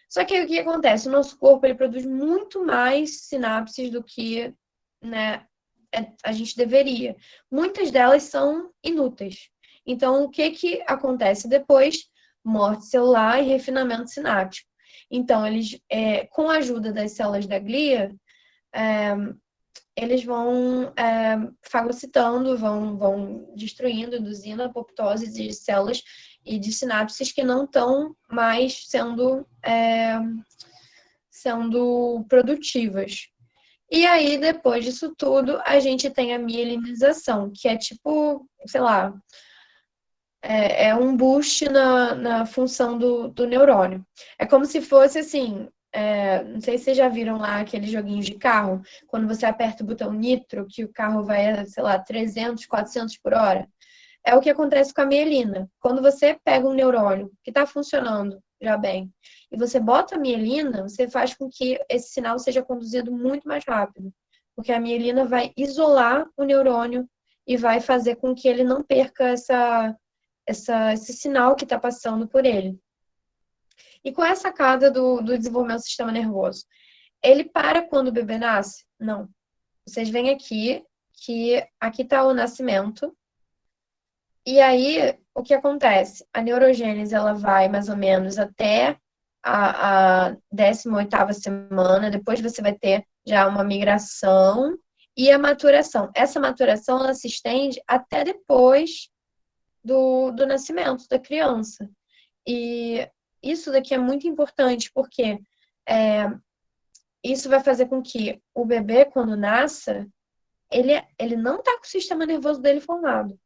Speaker 1: Só que aí o que acontece? O nosso corpo ele produz muito mais sinapses do que, né, a gente deveria. Muitas delas são inúteis. Então, o que acontece depois? Morte celular e refinamento sináptico. Então, eles, com a ajuda das células da glia, eles vão fagocitando, vão destruindo, induzindo a apoptose de células e de sinapses que não estão mais sendo produtivas. E aí, depois disso tudo, a gente tem a mielinização, que é tipo, sei lá, é um boost na função do neurônio. É como se fosse assim, não sei se vocês já viram lá aqueles joguinhos de carro, quando você aperta o botão nitro, que o carro vai, sei lá, 300, 400 por hora. É o que acontece com a mielina. Quando você pega um neurônio que está funcionando já bem, e você bota a mielina, você faz com que esse sinal seja conduzido muito mais rápido. Porque a mielina vai isolar o neurônio e vai fazer com que ele não perca esse sinal que está passando por ele. E qual é a sacada do desenvolvimento do sistema nervoso? Ele para quando o bebê nasce? Não. Vocês veem aqui que aqui está o nascimento. E aí, o que acontece? A neurogênese, ela vai mais ou menos até a 18ª semana, depois você vai ter já uma migração e a maturação. Essa maturação, ela se estende até depois do nascimento da criança. E isso daqui é muito importante, porque isso vai fazer com que o bebê, quando nasça, ele não está com o sistema nervoso dele formado.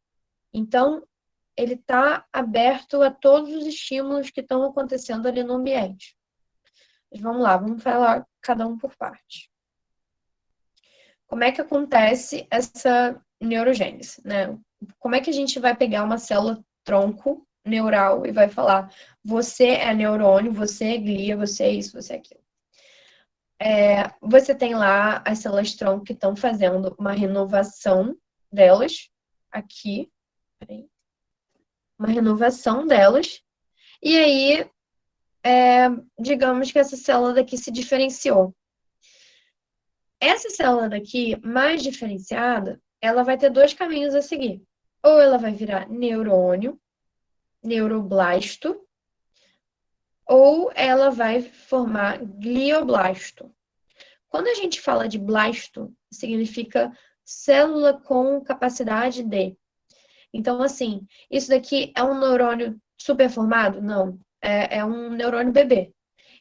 Speaker 1: Então, ele está aberto a todos os estímulos que estão acontecendo ali no ambiente. Mas vamos lá, vamos falar cada um por parte. Como é que acontece essa neurogênese, né? Como é que a gente vai pegar uma célula tronco neural e vai falar, você é neurônio, você é glia, você é isso, você é aquilo. Você tem lá as células tronco que estão fazendo uma renovação delas, aqui, peraí, uma renovação delas, e aí, digamos que essa célula daqui se diferenciou. Essa célula daqui, mais diferenciada, ela vai ter dois caminhos a seguir. Ou ela vai virar neurônio, neuroblasto, ou ela vai formar glioblasto. Quando a gente fala de blasto, significa célula com capacidade de. Então, assim, isso daqui é um neurônio superformado? Não. É um neurônio bebê.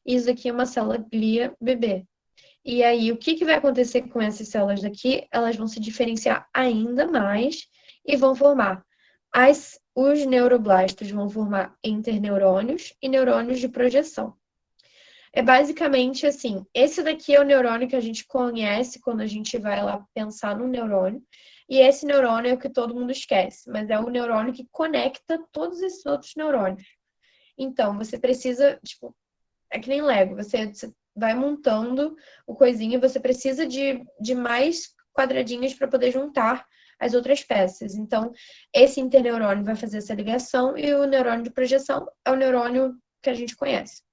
Speaker 1: Isso daqui é uma célula glia bebê. E aí, o que vai acontecer com essas células daqui? Elas vão se diferenciar ainda mais e vão formar. Os neuroblastos vão formar interneurônios e neurônios de projeção. É basicamente assim, esse daqui é o neurônio que a gente conhece quando a gente vai lá pensar no neurônio. E esse neurônio é o que todo mundo esquece, mas é o neurônio que conecta todos esses outros neurônios. Então, você precisa, tipo, é que nem Lego, você vai montando o coisinho, você precisa de mais quadradinhos para poder juntar as outras peças. Então, esse interneurônio vai fazer essa ligação e o neurônio de projeção é o neurônio que a gente conhece.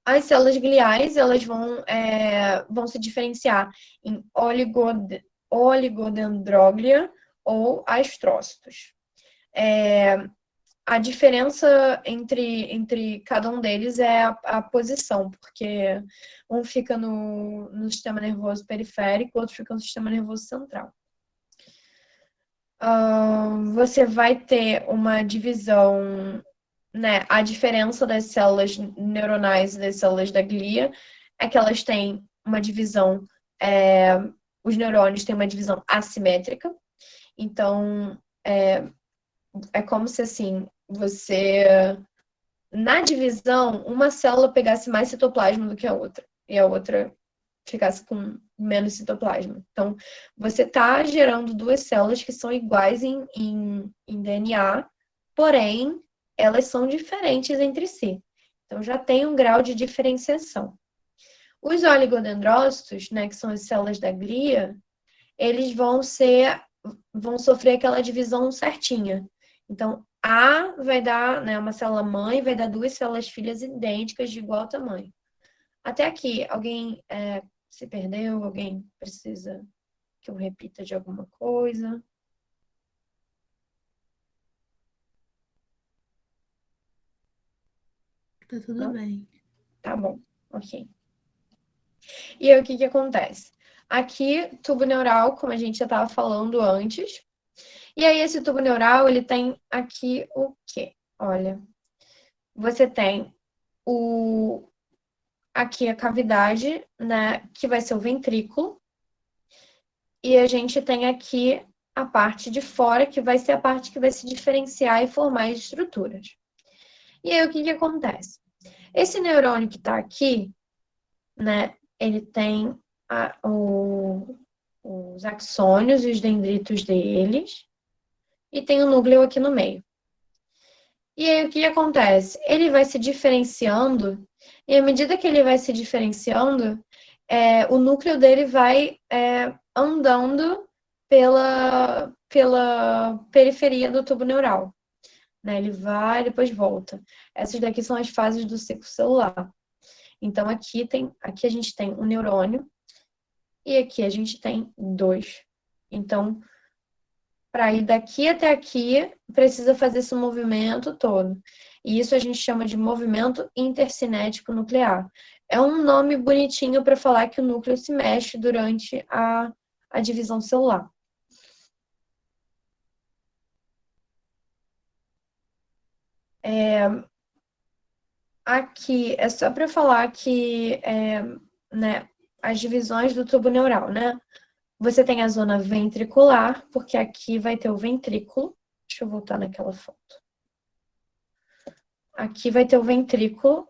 Speaker 1: As células gliais, elas vão se diferenciar em oligodendróglia ou astrócitos. A diferença entre cada um deles é a posição, porque um fica no sistema nervoso periférico, o outro fica no sistema nervoso central. Você vai ter uma divisão, né? A diferença das células neuronais e das células da glia é que elas têm uma divisão, os neurônios têm uma divisão assimétrica. Então, é como se, assim, na divisão, uma célula pegasse mais citoplasma do que a outra, e a outra ficasse com menos citoplasma. Então, você está gerando duas células que são iguais em DNA, porém, elas são diferentes entre si. Então, já tem um grau de diferenciação. Os oligodendrócitos, né, que são as células da glia, eles vão sofrer aquela divisão certinha. Então, A vai dar, né, uma célula mãe, vai dar duas células filhas idênticas de igual tamanho. Até aqui, alguém se perdeu? Alguém precisa que eu repita de alguma coisa?
Speaker 2: Tá tudo bem.
Speaker 1: Tá bom, ok. E aí, o que acontece? Aqui, tubo neural, como a gente já estava falando antes. E aí, esse tubo neural, ele tem aqui o quê? Olha, você tem aqui a cavidade, né, que vai ser o ventrículo. E a gente tem aqui a parte de fora, que vai ser a parte que vai se diferenciar e formar as estruturas. E aí, o que acontece? Esse neurônio que está aqui, né, ele tem os axônios e os dendritos deles, e tem o núcleo aqui no meio. E aí, o que acontece? Ele vai se diferenciando, e à medida que ele vai se diferenciando, o núcleo dele vai andando pela periferia do tubo neural. Né? Ele vai e depois volta. Essas daqui são as fases do ciclo celular. Então, aqui a gente tem um neurônio e aqui a gente tem 2. Então, para ir daqui até aqui, precisa fazer esse movimento todo. E isso a gente chama de movimento intercinético nuclear. É um nome bonitinho para falar que o núcleo se mexe durante a divisão celular. Aqui é só para falar que né, as divisões do tubo neural, né? Você tem a zona ventricular, porque aqui vai ter o ventrículo. Deixa eu voltar naquela foto. Aqui vai ter o ventrículo.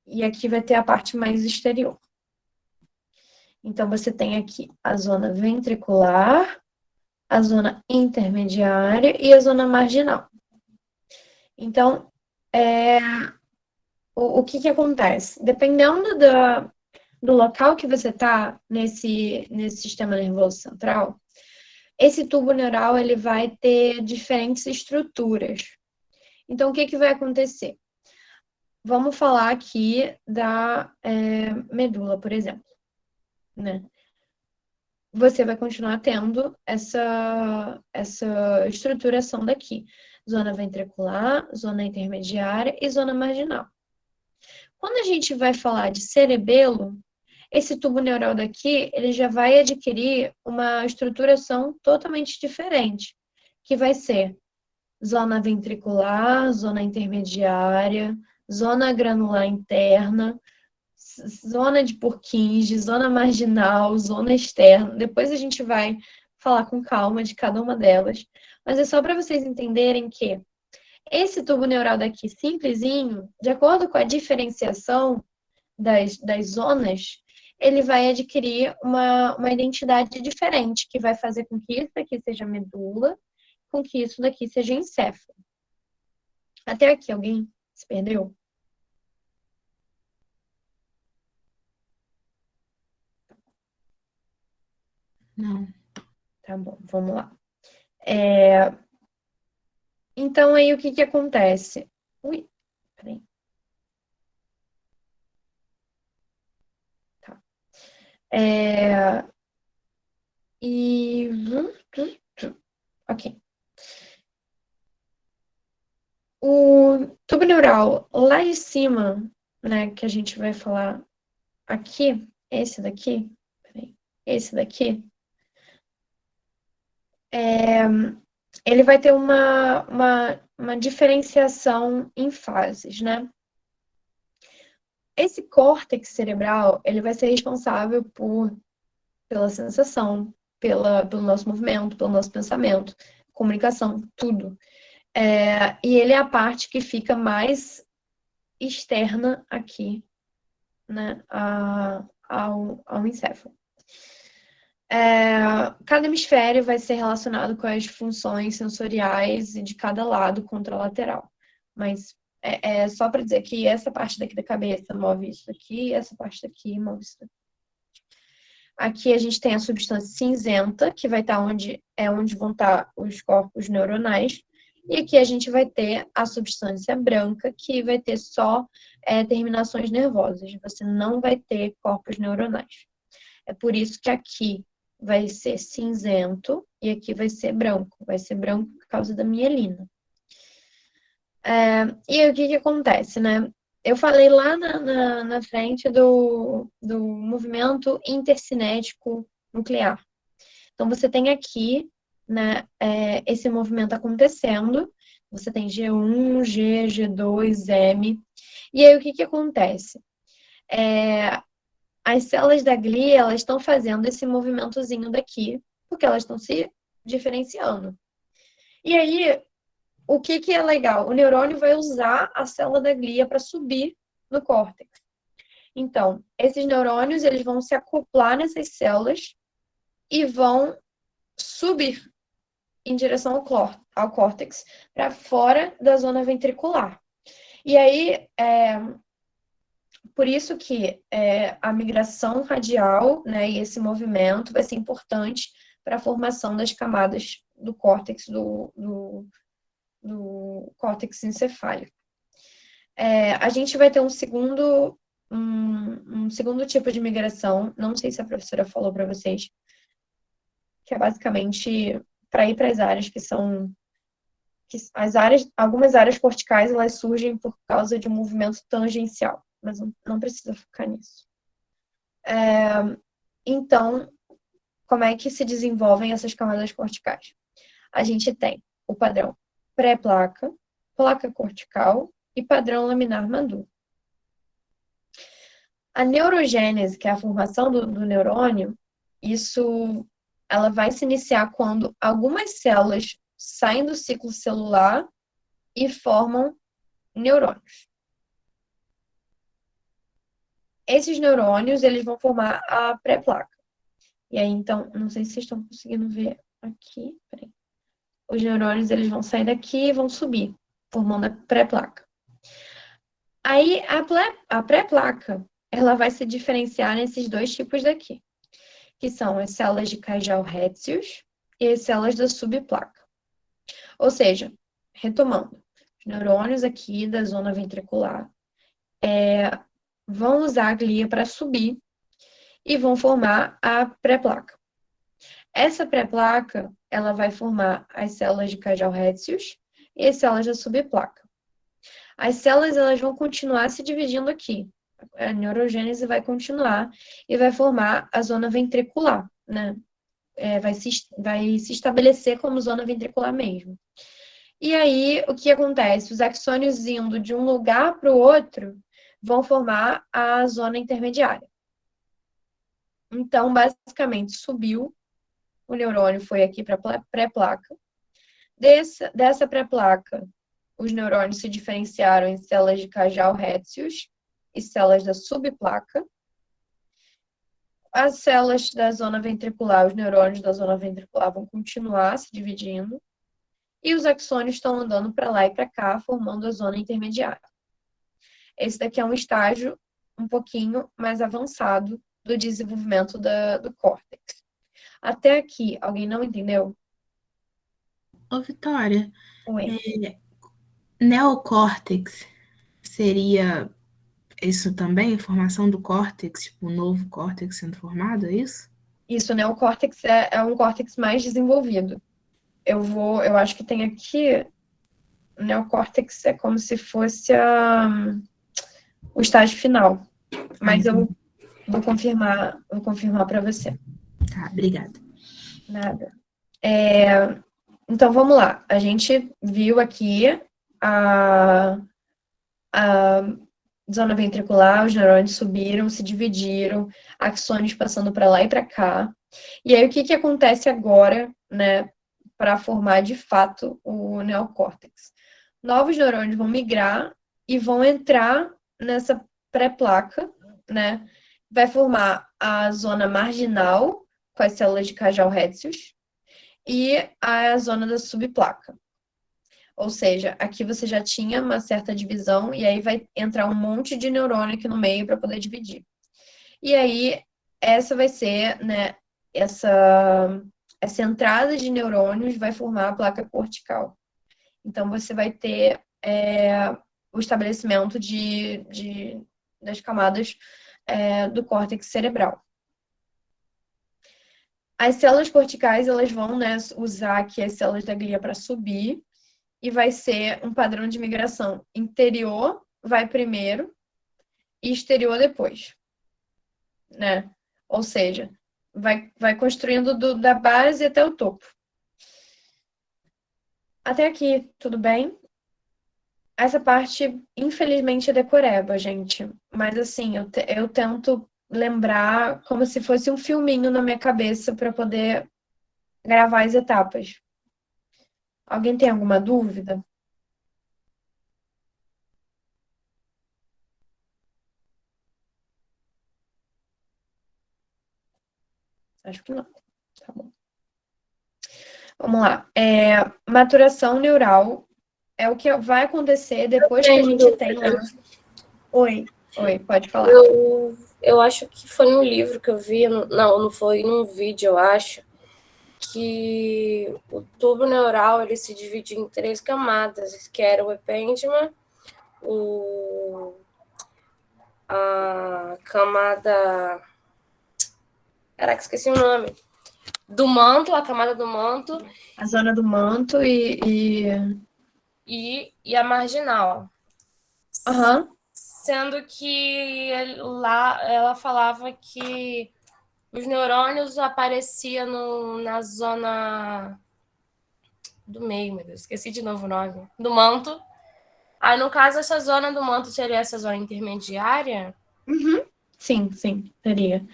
Speaker 1: E aqui vai ter a parte mais exterior. Então, você tem aqui a zona ventricular, a zona intermediária e a zona marginal. Então, o que acontece? Dependendo do local que você está nesse sistema nervoso central, esse tubo neural ele vai ter diferentes estruturas. Então, o que vai acontecer? Vamos falar aqui da medula, por exemplo. Né? Você vai continuar tendo essa estruturação daqui. Zona ventricular, zona intermediária e zona marginal. Quando a gente vai falar de cerebelo, esse tubo neural daqui, ele já vai adquirir uma estruturação totalmente diferente, que vai ser zona ventricular, zona intermediária, zona granular interna, zona de Purkinje, zona marginal, zona externa. Depois a gente vai falar com calma de cada uma delas. Mas é só para vocês entenderem que esse tubo neural daqui, simplesinho, de acordo com a diferenciação das zonas, ele vai adquirir uma identidade diferente, que vai fazer com que isso daqui seja medula, com que isso daqui seja encéfalo. Até aqui, alguém se perdeu?
Speaker 2: Não.
Speaker 1: Tá bom, vamos lá. Então, aí, o que acontece? Ui, peraí. Tá. Ok. O tubo neural lá de cima, né, que a gente vai falar aqui, esse daqui, peraí, esse daqui, ele vai ter uma diferenciação em fases, né? Esse córtex cerebral, ele vai ser responsável pela sensação, pelo nosso movimento, pelo nosso pensamento, comunicação, tudo. E ele é a parte que fica mais externa aqui, né, ao encéfalo. Cada hemisfério vai ser relacionado com as funções sensoriais de cada lado contralateral. Mas é só para dizer que essa parte daqui da cabeça move isso aqui, essa parte daqui move isso daqui. Aqui a gente tem a substância cinzenta, que vai estar onde vão estar os corpos neuronais. E aqui a gente vai ter a substância branca, que vai ter só terminações nervosas. Você não vai ter corpos neuronais. É por isso que aqui vai ser cinzento e aqui vai ser branco. Vai ser branco por causa da mielina. E aí, o que acontece, né? Eu falei lá na frente do movimento intercinético nuclear. Então, você tem aqui, né, esse movimento acontecendo. Você tem G1, G2, M. E aí, o que acontece? as células da glia, elas estão fazendo esse movimentozinho daqui, porque elas estão se diferenciando. E aí, o que é legal? O neurônio vai usar a célula da glia para subir no córtex. Então, esses neurônios, eles vão se acoplar nessas células e vão subir em direção ao córtex, para fora da zona ventricular. E aí, por isso que a migração radial, né, e esse movimento vai ser importante para a formação das camadas do córtex, do córtex encefálico. A gente vai ter um segundo tipo de migração, não sei se a professora falou para vocês, que é basicamente para ir para as áreas que são algumas áreas corticais, elas surgem por causa de um movimento tangencial, mas não precisa focar nisso. Então, como é que se desenvolvem essas camadas corticais? A gente tem o padrão pré-placa, placa cortical e padrão laminar maduro. A neurogênese, que é a formação do neurônio, ela vai se iniciar quando algumas células saem do ciclo celular e formam neurônios. Esses neurônios, eles vão formar a pré-placa. E aí, então, não sei se vocês estão conseguindo ver aqui. Peraí. Os neurônios, eles vão sair daqui e vão subir, formando a pré-placa. Aí, a pré-placa, ela vai se diferenciar nesses dois tipos daqui, que são as células de Kajal-Retzius e as células da subplaca. Ou seja, retomando, os neurônios aqui da zona ventricular vão usar a glia para subir e vão formar a pré-placa. Essa pré-placa, ela vai formar as células de Kajal-Retzius e as células da subplaca. As células, elas vão continuar se dividindo aqui. A neurogênese vai continuar e vai formar a zona ventricular, né? Vai se estabelecer como zona ventricular mesmo. E aí, o que acontece? Os axônios indo de um lugar para o outro vão formar a zona intermediária. Então, basicamente, subiu, o neurônio foi aqui para a pré-placa. Dessa pré-placa, os neurônios se diferenciaram em células de Kajal-Retzius e células da subplaca. As células da zona ventricular, os neurônios da zona ventricular vão continuar se dividindo. E os axônios estão andando para lá e para cá, formando a zona intermediária. Esse daqui é um estágio um pouquinho mais avançado do desenvolvimento do córtex. Até aqui, alguém não entendeu?
Speaker 2: Ô, Vitória,
Speaker 1: Oi.
Speaker 2: neocórtex seria isso também? A formação do córtex, tipo, um novo córtex sendo formado, é isso?
Speaker 1: Isso, né? O córtex é um córtex mais desenvolvido. Eu acho que tem aqui, o neocórtex é como se fosse o estágio final. Mas eu vou confirmar para você.
Speaker 2: Tá, obrigada.
Speaker 1: Nada. Então, vamos lá. A gente viu aqui a zona ventricular, os neurônios subiram, se dividiram, axônios passando para lá e para cá. E aí, o que acontece agora, né, para formar de fato o neocórtex? Novos neurônios vão migrar e vão entrar nessa pré-placa, né? Vai formar a zona marginal, com as células de Kajal-Retzius, e a zona da subplaca. Ou seja, aqui você já tinha uma certa divisão, e aí vai entrar um monte de neurônio aqui no meio para poder dividir. E aí, essa vai ser, né, essa entrada de neurônios vai formar a placa cortical. Então, você vai ter o estabelecimento das camadas do córtex cerebral. As células corticais, elas vão, né, usar aqui as células da glia para subir, e vai ser um padrão de migração. Interior vai primeiro e exterior depois, né? Ou seja, vai construindo da base até o topo. Até aqui, tudo bem? Essa parte, infelizmente, é decoreba, gente. Mas, assim, eu tento lembrar como se fosse um filminho na minha cabeça para poder gravar as etapas. Alguém tem alguma dúvida? Acho que não. Tá bom. Vamos lá. Maturação neural é o que vai acontecer depois que a gente tem lá. Oi, pode falar.
Speaker 3: Eu acho que foi num livro que eu vi, não foi num vídeo, eu acho, que o tubo neural ele se divide em 3 camadas, que era o epêndima, a camada... Caraca, esqueci o nome. Do manto, a camada do manto.
Speaker 1: A zona do manto e
Speaker 3: a marginal.
Speaker 1: Aham.
Speaker 3: Sendo que lá ela falava que os neurônios apareciam na zona do meio, meu Deus, esqueci de novo o nome, do manto. Aí, no caso, essa zona do manto seria essa zona intermediária?
Speaker 1: Uhum. Sim, teria.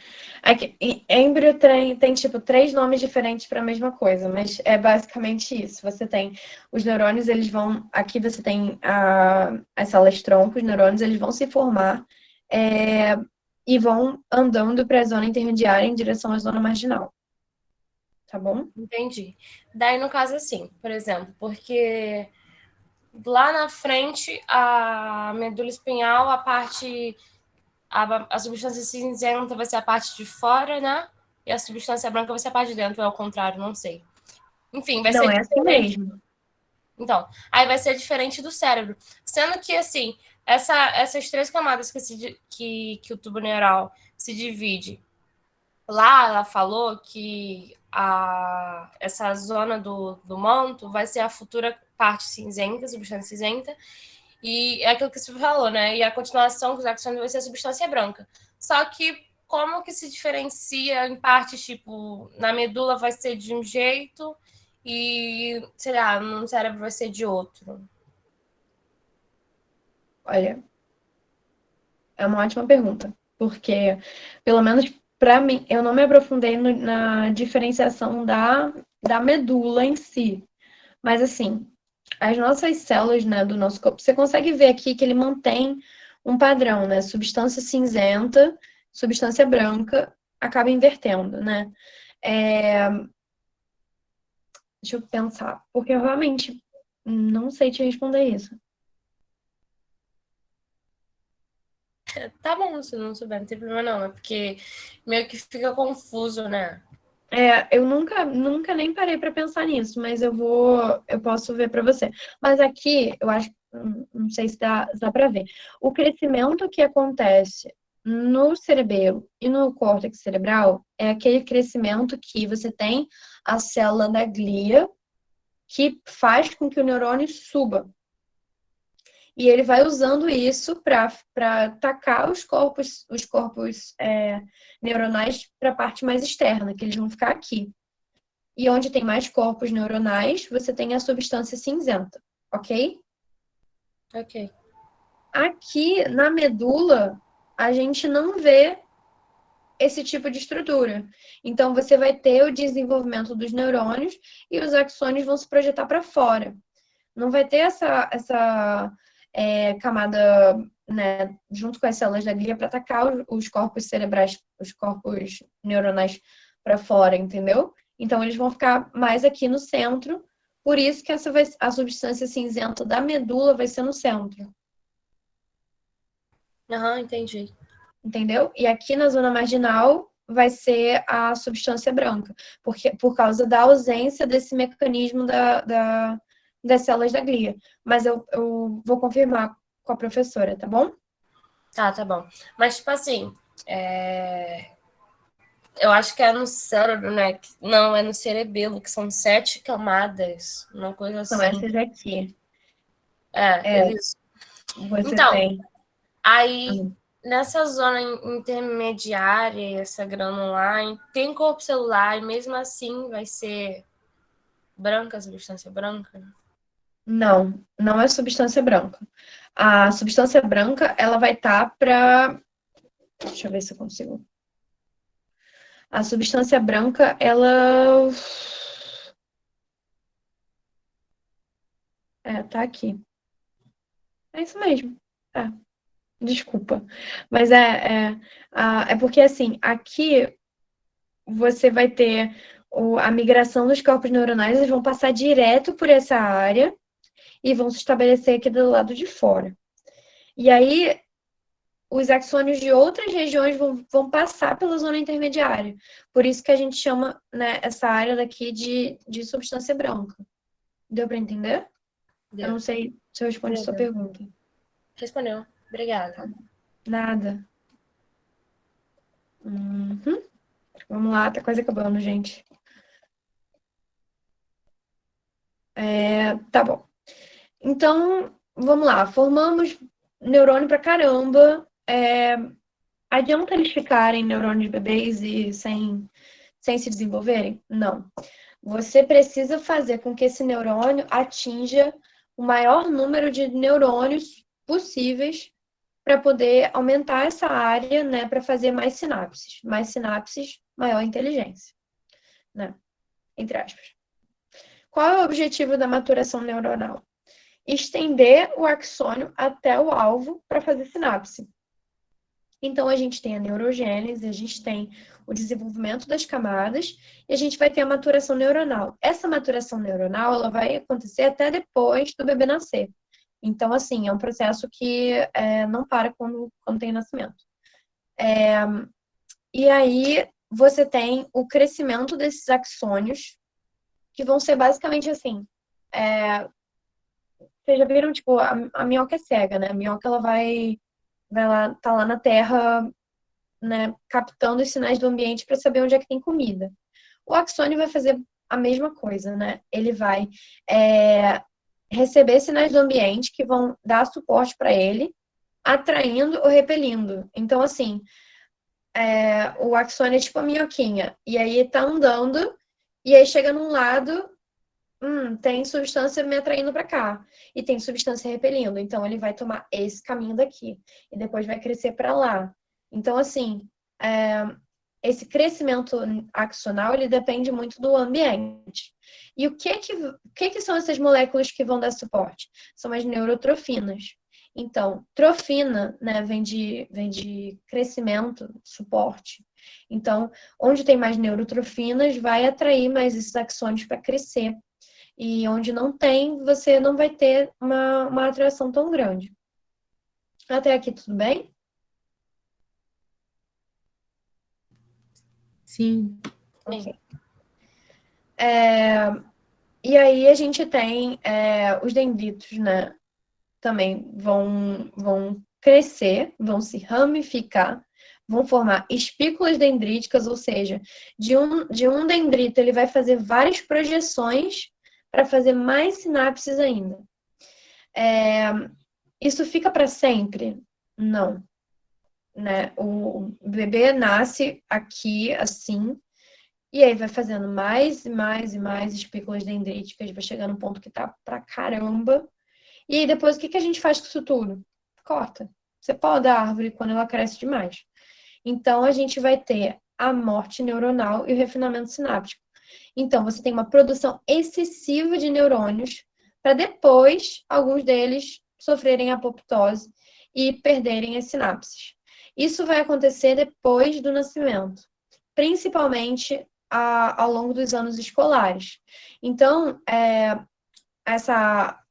Speaker 1: Aqui, êmbrio tem tipo 3 nomes diferentes para a mesma coisa, mas é basicamente isso. Você tem os neurônios, eles vão. Aqui você tem as células tronco, os neurônios, eles vão se formar e vão andando para a zona intermediária em direção à zona marginal. Tá bom?
Speaker 3: Entendi. Daí, no caso, assim, por exemplo, porque lá na frente, a medula espinhal, a substância cinzenta vai ser a parte de fora, né? E a substância branca vai ser a parte de dentro, ou ao contrário, não sei. Enfim, vai ser
Speaker 1: Não, é assim mesmo.
Speaker 3: Então, aí vai ser diferente do cérebro. Sendo que, assim, essas 3 camadas que o tubo neural se divide, lá ela falou que essa zona do manto vai ser a futura parte cinzenta, substância cinzenta, e é aquilo que você falou, né? E a continuação dos axônios vai ser a substância branca. Só que como que se diferencia em partes, tipo, na medula vai ser de um jeito e, sei lá, no cérebro vai ser de outro?
Speaker 1: Olha, é uma ótima pergunta, porque, pelo menos para mim, eu não me aprofundei na diferenciação da medula em si. Mas, assim, as nossas células, né, do nosso corpo, você consegue ver aqui que ele mantém um padrão, né? Substância cinzenta, substância branca, acaba invertendo, né? Deixa eu pensar, porque eu realmente não sei te responder isso.
Speaker 3: Tá bom, se não souber, não tem problema não. É porque meio que fica confuso, né?
Speaker 1: Eu nunca nem parei para pensar nisso, mas eu posso ver para você. Mas aqui, eu acho, não sei se dá para ver. O crescimento que acontece no cerebelo e no córtex cerebral é aquele crescimento que você tem a célula da glia que faz com que o neurônio suba. E ele vai usando isso para atacar os corpos neuronais para a parte mais externa, que eles vão ficar aqui. E onde tem mais corpos neuronais, você tem a substância cinzenta, ok?
Speaker 3: Ok.
Speaker 1: Aqui na medula, a gente não vê esse tipo de estrutura. Então, você vai ter o desenvolvimento dos neurônios e os axônios vão se projetar para fora. Não vai ter essa camada, né, junto com as células da glia para atacar os corpos cerebrais, os corpos neuronais para fora, entendeu? Então, eles vão ficar mais aqui no centro, por isso que a substância cinzenta da medula vai ser no centro.
Speaker 3: Aham, entendi.
Speaker 1: Entendeu? E aqui na zona marginal vai ser a substância branca, por causa da ausência desse mecanismo das células da glia. Mas eu vou confirmar com a professora, tá bom?
Speaker 3: Tá bom. Mas, tipo assim, eu acho que é no cérebro, né? Não, é no cerebelo, que são 7 camadas, uma coisa assim.
Speaker 1: São essas aqui.
Speaker 3: Isso.
Speaker 1: Você
Speaker 3: então,
Speaker 1: tem.
Speaker 3: Aí, nessa zona intermediária, essa granular, tem corpo celular, e mesmo assim vai ser branca, substância branca?
Speaker 1: Não é substância branca. A substância branca, ela vai estar Deixa eu ver se eu consigo. A substância branca, ela... tá aqui. É isso mesmo. É, desculpa. Mas é porque, assim, aqui você vai ter a migração dos corpos neuronais, eles vão passar direto por essa área e vão se estabelecer aqui do lado de fora. E aí, os axônios de outras regiões vão passar pela zona intermediária. Por isso que a gente chama, né, essa área daqui de substância branca. Deu para entender? Eu não sei se eu respondi sua pergunta.
Speaker 3: Respondeu. Obrigada.
Speaker 1: Nada. Vamos lá, tá quase acabando, gente. Tá bom. Então, vamos lá. Formamos neurônio pra caramba. Adianta eles ficarem neurônios bebês e sem se desenvolverem? Não. Você precisa fazer com que esse neurônio atinja o maior número de neurônios possíveis para poder aumentar essa área, né, para fazer mais sinapses. Mais sinapses, maior inteligência, né? Entre aspas. Qual é o objetivo da maturação neuronal? Estender o axônio até o alvo para fazer sinapse. Então, a gente tem a neurogênese, a gente tem o desenvolvimento das camadas e a gente vai ter a maturação neuronal. Essa maturação neuronal, ela vai acontecer até depois do bebê nascer. Então, assim, é um processo que não para quando tem nascimento. E aí, você tem o crescimento desses axônios, que vão ser basicamente assim. Vocês já viram, tipo, a minhoca é cega, né? A minhoca, ela vai lá, tá lá na terra, né, captando os sinais do ambiente para saber onde é que tem comida. O axônio vai fazer a mesma coisa, né? Ele vai receber sinais do ambiente que vão dar suporte para ele, atraindo ou repelindo. Então, assim, o axônio é tipo a minhoquinha. E aí tá andando, e aí chega num lado, tem substância me atraindo para cá. E tem substância repelindo. Então, ele vai tomar esse caminho daqui. E depois vai crescer para lá. Então, assim, esse crescimento axonal, ele depende muito do ambiente. E o que são essas moléculas que vão dar suporte? São as neurotrofinas. Então, trofina, né, vem de crescimento, suporte. Então, onde tem mais neurotrofinas, vai atrair mais esses axônios para crescer. E onde não tem, você não vai ter uma atração tão grande. Até aqui, tudo bem?
Speaker 2: Sim.
Speaker 1: Ok. E aí a gente tem os dendritos, né? Também vão crescer, vão se ramificar, vão formar espículas dendríticas, ou seja, de um dendrito ele vai fazer várias projeções para fazer mais sinapses ainda. Isso fica para sempre? Não. Né? O bebê nasce aqui, assim, e aí vai fazendo mais e mais e mais espículas dendríticas, vai chegar num ponto que tá pra caramba. E aí depois o que a gente faz com isso tudo? Corta. Você poda a árvore quando ela cresce demais. Então a gente vai ter a morte neuronal e o refinamento sináptico. Então você tem uma produção excessiva de neurônios para depois alguns deles sofrerem apoptose e perderem as sinapses. Isso vai acontecer depois do nascimento, principalmente ao longo dos anos escolares. Então,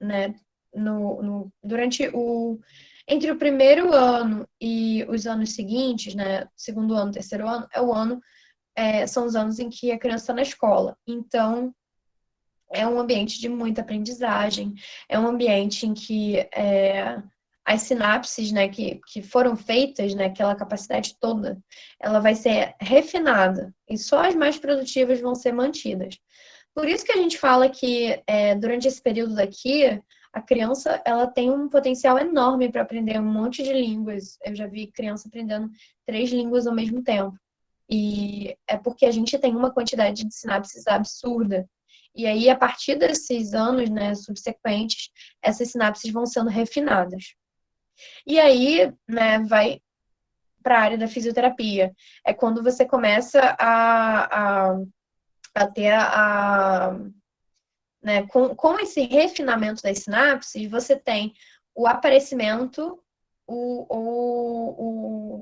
Speaker 1: né, entre o primeiro ano e os anos seguintes, né, segundo ano, terceiro ano, são os anos em que a criança está na escola. Então, é um ambiente de muita aprendizagem, é um ambiente em que as sinapses, né, que foram feitas, né, aquela capacidade toda, ela vai ser refinada e só as mais produtivas vão ser mantidas. Por isso que a gente fala que durante esse período daqui, a criança ela tem um potencial enorme para aprender um monte de línguas. Eu já vi criança aprendendo 3 línguas ao mesmo tempo. E é porque a gente tem uma quantidade de sinapses absurda. E aí, a partir desses anos, né, subsequentes, essas sinapses vão sendo refinadas. E aí, né, para a área da fisioterapia. É quando você começa a ter né, com esse refinamento das sinapses, você tem o aparecimento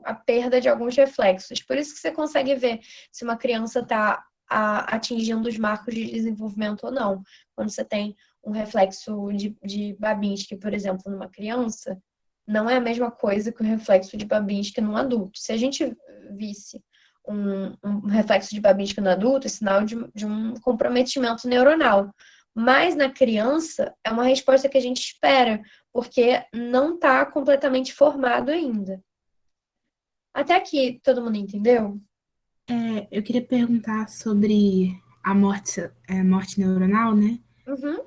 Speaker 1: a perda de alguns reflexos. Por isso que você consegue ver se uma criança está atingindo os marcos de desenvolvimento ou não. Quando você tem um reflexo de Babinski, por exemplo, numa criança, não é a mesma coisa que o reflexo de Babinski num adulto. Se a gente visse um reflexo de Babinski no adulto, é sinal de um comprometimento neuronal. Mas na criança, é uma resposta que a gente espera, porque não está completamente formado ainda. Até aqui, todo mundo entendeu?
Speaker 2: Eu queria perguntar sobre a morte neuronal, né?
Speaker 1: Uhum.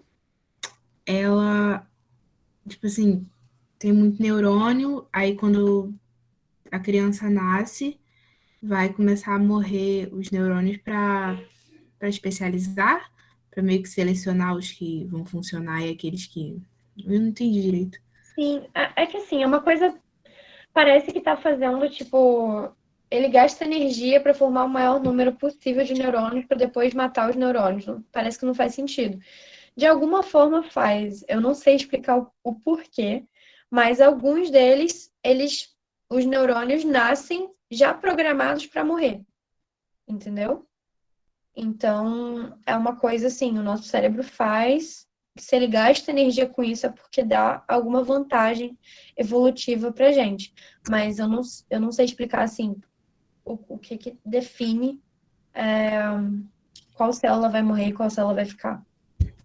Speaker 2: Ela, tipo assim, tem muito neurônio, aí quando a criança nasce, vai começar a morrer os neurônios para especializar, para meio que selecionar os que vão funcionar e aqueles que. Eu não entendi direito.
Speaker 1: Sim, é que assim, é uma coisa. Parece que tá fazendo, tipo. Ele gasta energia para formar o maior número possível de neurônios para depois matar os neurônios. Parece que não faz sentido. De alguma forma faz. Eu não sei explicar o porquê, mas alguns deles, os neurônios nascem já programados para morrer. Entendeu? Então, é uma coisa assim, o nosso cérebro faz, se ele gasta energia com isso é porque dá alguma vantagem evolutiva pra gente. Mas eu não sei explicar assim o que define qual célula vai morrer e qual célula vai ficar.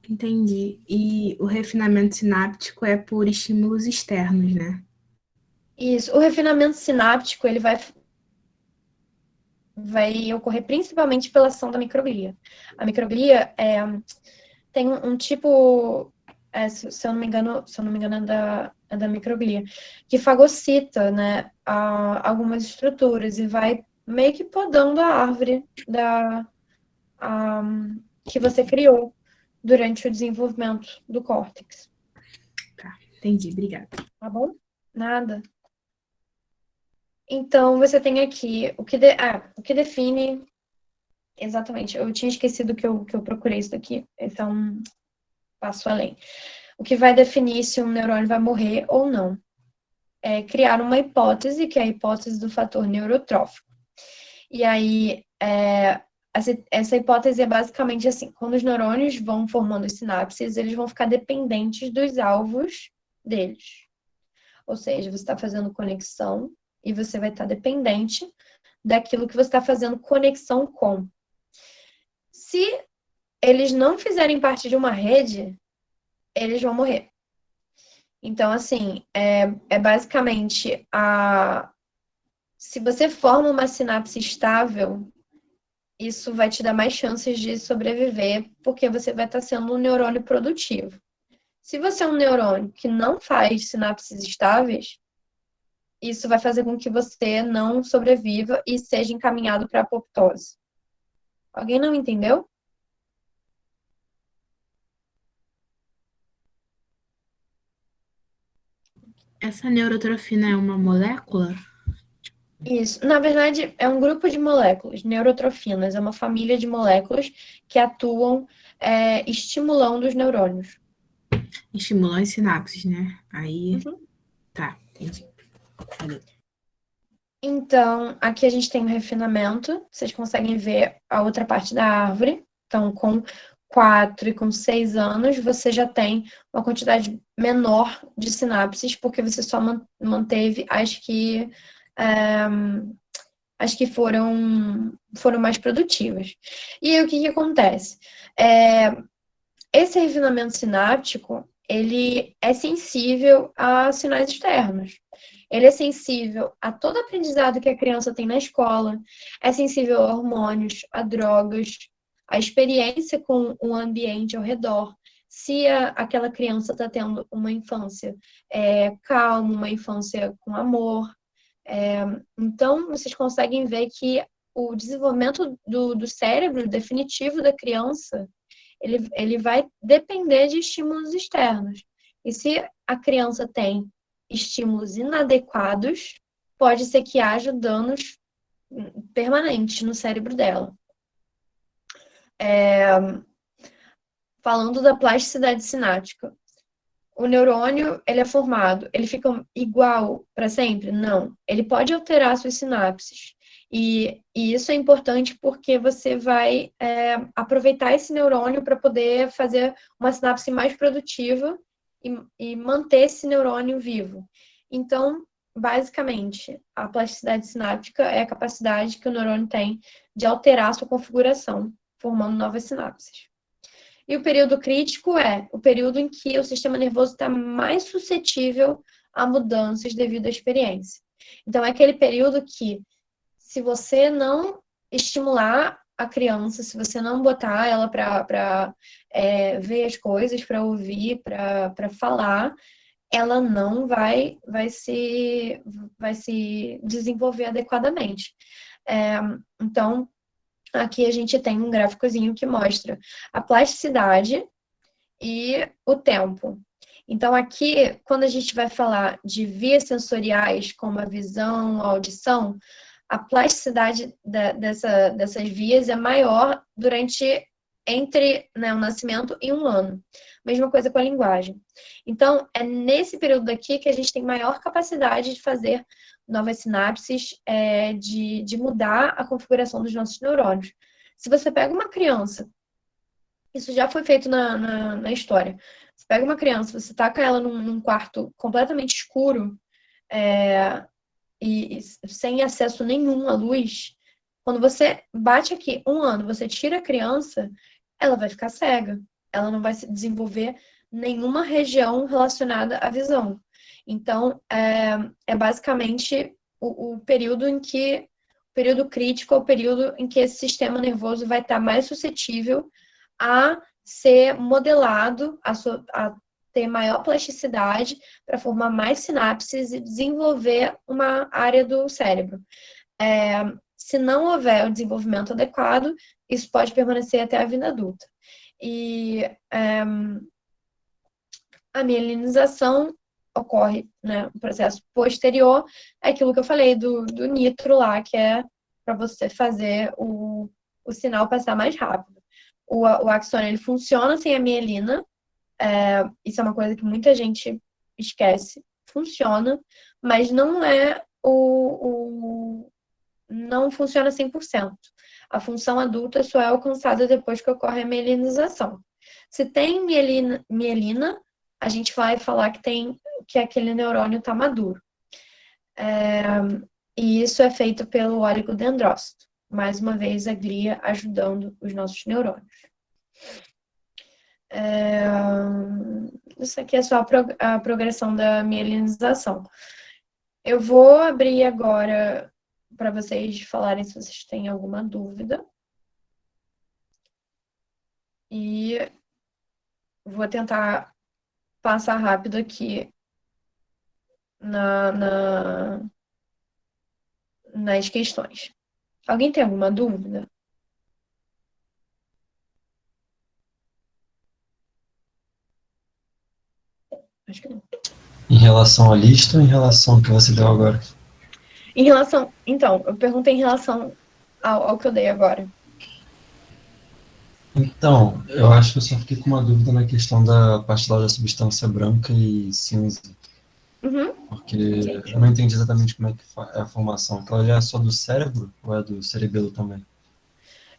Speaker 2: Entendi. E o refinamento sináptico é por estímulos externos, né?
Speaker 1: Isso. O refinamento sináptico, ele vai ocorrer principalmente pela ação da microglia. A microglia tem um tipo, se eu não me engano, é da microglia, que fagocita, né, algumas estruturas e vai meio que podando a árvore a- que você criou durante o desenvolvimento do córtex.
Speaker 2: Tá, entendi, obrigada.
Speaker 1: Tá bom? Nada. Então, você tem aqui o que define. Exatamente, eu tinha esquecido que eu procurei isso daqui. Esse é um passo além. O que vai definir se um neurônio vai morrer ou não é criar uma hipótese, que é a hipótese do fator neurotrófico. E aí, essa hipótese é basicamente assim: quando os neurônios vão formando as sinapses, eles vão ficar dependentes dos alvos deles. Ou seja, você está fazendo conexão e você vai estar dependente daquilo que você está fazendo conexão com. Se eles não fizerem parte de uma rede, eles vão morrer. Então, assim, é basicamente se você forma uma sinapse estável, isso vai te dar mais chances de sobreviver, porque você vai estar sendo um neurônio produtivo. Se você é um neurônio que não faz sinapses estáveis, isso vai fazer com que você não sobreviva e seja encaminhado para a apoptose. Alguém não entendeu?
Speaker 2: Essa neurotrofina é uma molécula?
Speaker 1: Isso. Na verdade, é um grupo de moléculas, neurotrofinas. É uma família de moléculas que atuam estimulando os neurônios.
Speaker 2: Estimula as sinapses, né? Aí,
Speaker 1: Uhum.
Speaker 2: tá, entendi. Valeu.
Speaker 1: Então, aqui a gente tem o refinamento. Vocês conseguem ver a outra parte da árvore. Então, com 4 e com 6 anos, você já tem uma quantidade menor de sinapses, porque você só manteve as que foram mais produtivas. E aí, o que acontece? Esse refinamento sináptico, ele é sensível a sinais externos. Ele é sensível a todo aprendizado que a criança tem na escola, é sensível a hormônios, a drogas, a experiência com o ambiente ao redor. Se aquela criança está tendo uma infância calma, uma infância com amor. Então, vocês conseguem ver que o desenvolvimento do cérebro definitivo da criança ele vai depender de estímulos externos. E se a criança tem estímulos inadequados, pode ser que haja danos permanentes no cérebro dela. Falando da plasticidade sináptica, o neurônio, ele é formado, ele fica igual para sempre? Não. Ele pode alterar suas sinapses. E isso é importante porque você vai aproveitar esse neurônio para poder fazer uma sinapse mais produtiva e manter esse neurônio vivo. Então, basicamente, a plasticidade sináptica é a capacidade que o neurônio tem de alterar a sua configuração, formando novas sinapses. E o período crítico é o período em que o sistema nervoso está mais suscetível a mudanças devido à experiência. Então, é aquele período que, se você não estimular a criança, se você não botar ela para ver as coisas, para ouvir, para falar, ela não vai se desenvolver adequadamente. Então, aqui a gente tem um gráficozinho que mostra a plasticidade e o tempo. Então, aqui, quando a gente vai falar de vias sensoriais, como a visão, a audição, a plasticidade dessas vias é maior entre o nascimento e 1 ano. Mesma coisa com a linguagem. Então, é nesse período aqui que a gente tem maior capacidade de fazer novas sinapses, de mudar a configuração dos nossos neurônios. Se você pega uma criança, isso já foi feito na história. Você pega uma criança, você taca ela num quarto completamente escuro, e sem acesso nenhum à luz, quando você bate aqui 1 ano, você tira a criança, ela vai ficar cega. Ela não vai se desenvolver nenhuma região relacionada à visão. Então, é basicamente o período em que, o período crítico é o período em que esse sistema nervoso vai estar mais suscetível a ser modelado, a ter maior plasticidade para formar mais sinapses e desenvolver uma área do cérebro. Se não houver o desenvolvimento adequado, isso pode permanecer até a vida adulta. E a mielinização ocorre, um processo posterior, é aquilo que eu falei do nitro lá, que é para você fazer o sinal passar mais rápido. O axônio, ele funciona sem a mielina, isso é uma coisa que muita gente esquece, funciona, mas não não funciona 100%. A função adulta só é alcançada depois que ocorre a mielinização. Se tem mielina, a gente vai falar que aquele neurônio está maduro. E isso é feito pelo oligodendrócito. Mais uma vez, a glia ajudando os nossos neurônios. Isso aqui é só a progressão da mielinização. Eu vou abrir agora para vocês falarem se vocês têm alguma dúvida. E vou tentar passar rápido aqui nas questões. Alguém tem alguma dúvida? Acho que não.
Speaker 5: Em relação à lista ou em relação ao que você deu agora?
Speaker 1: Então, eu perguntei em relação ao que eu dei agora.
Speaker 5: Então, eu acho que eu só fiquei com uma dúvida na questão da parte lá da substância branca e cinza. Porque eu não entendi exatamente como é que é a formação. Aquela já é só do cérebro ou é do cerebelo também?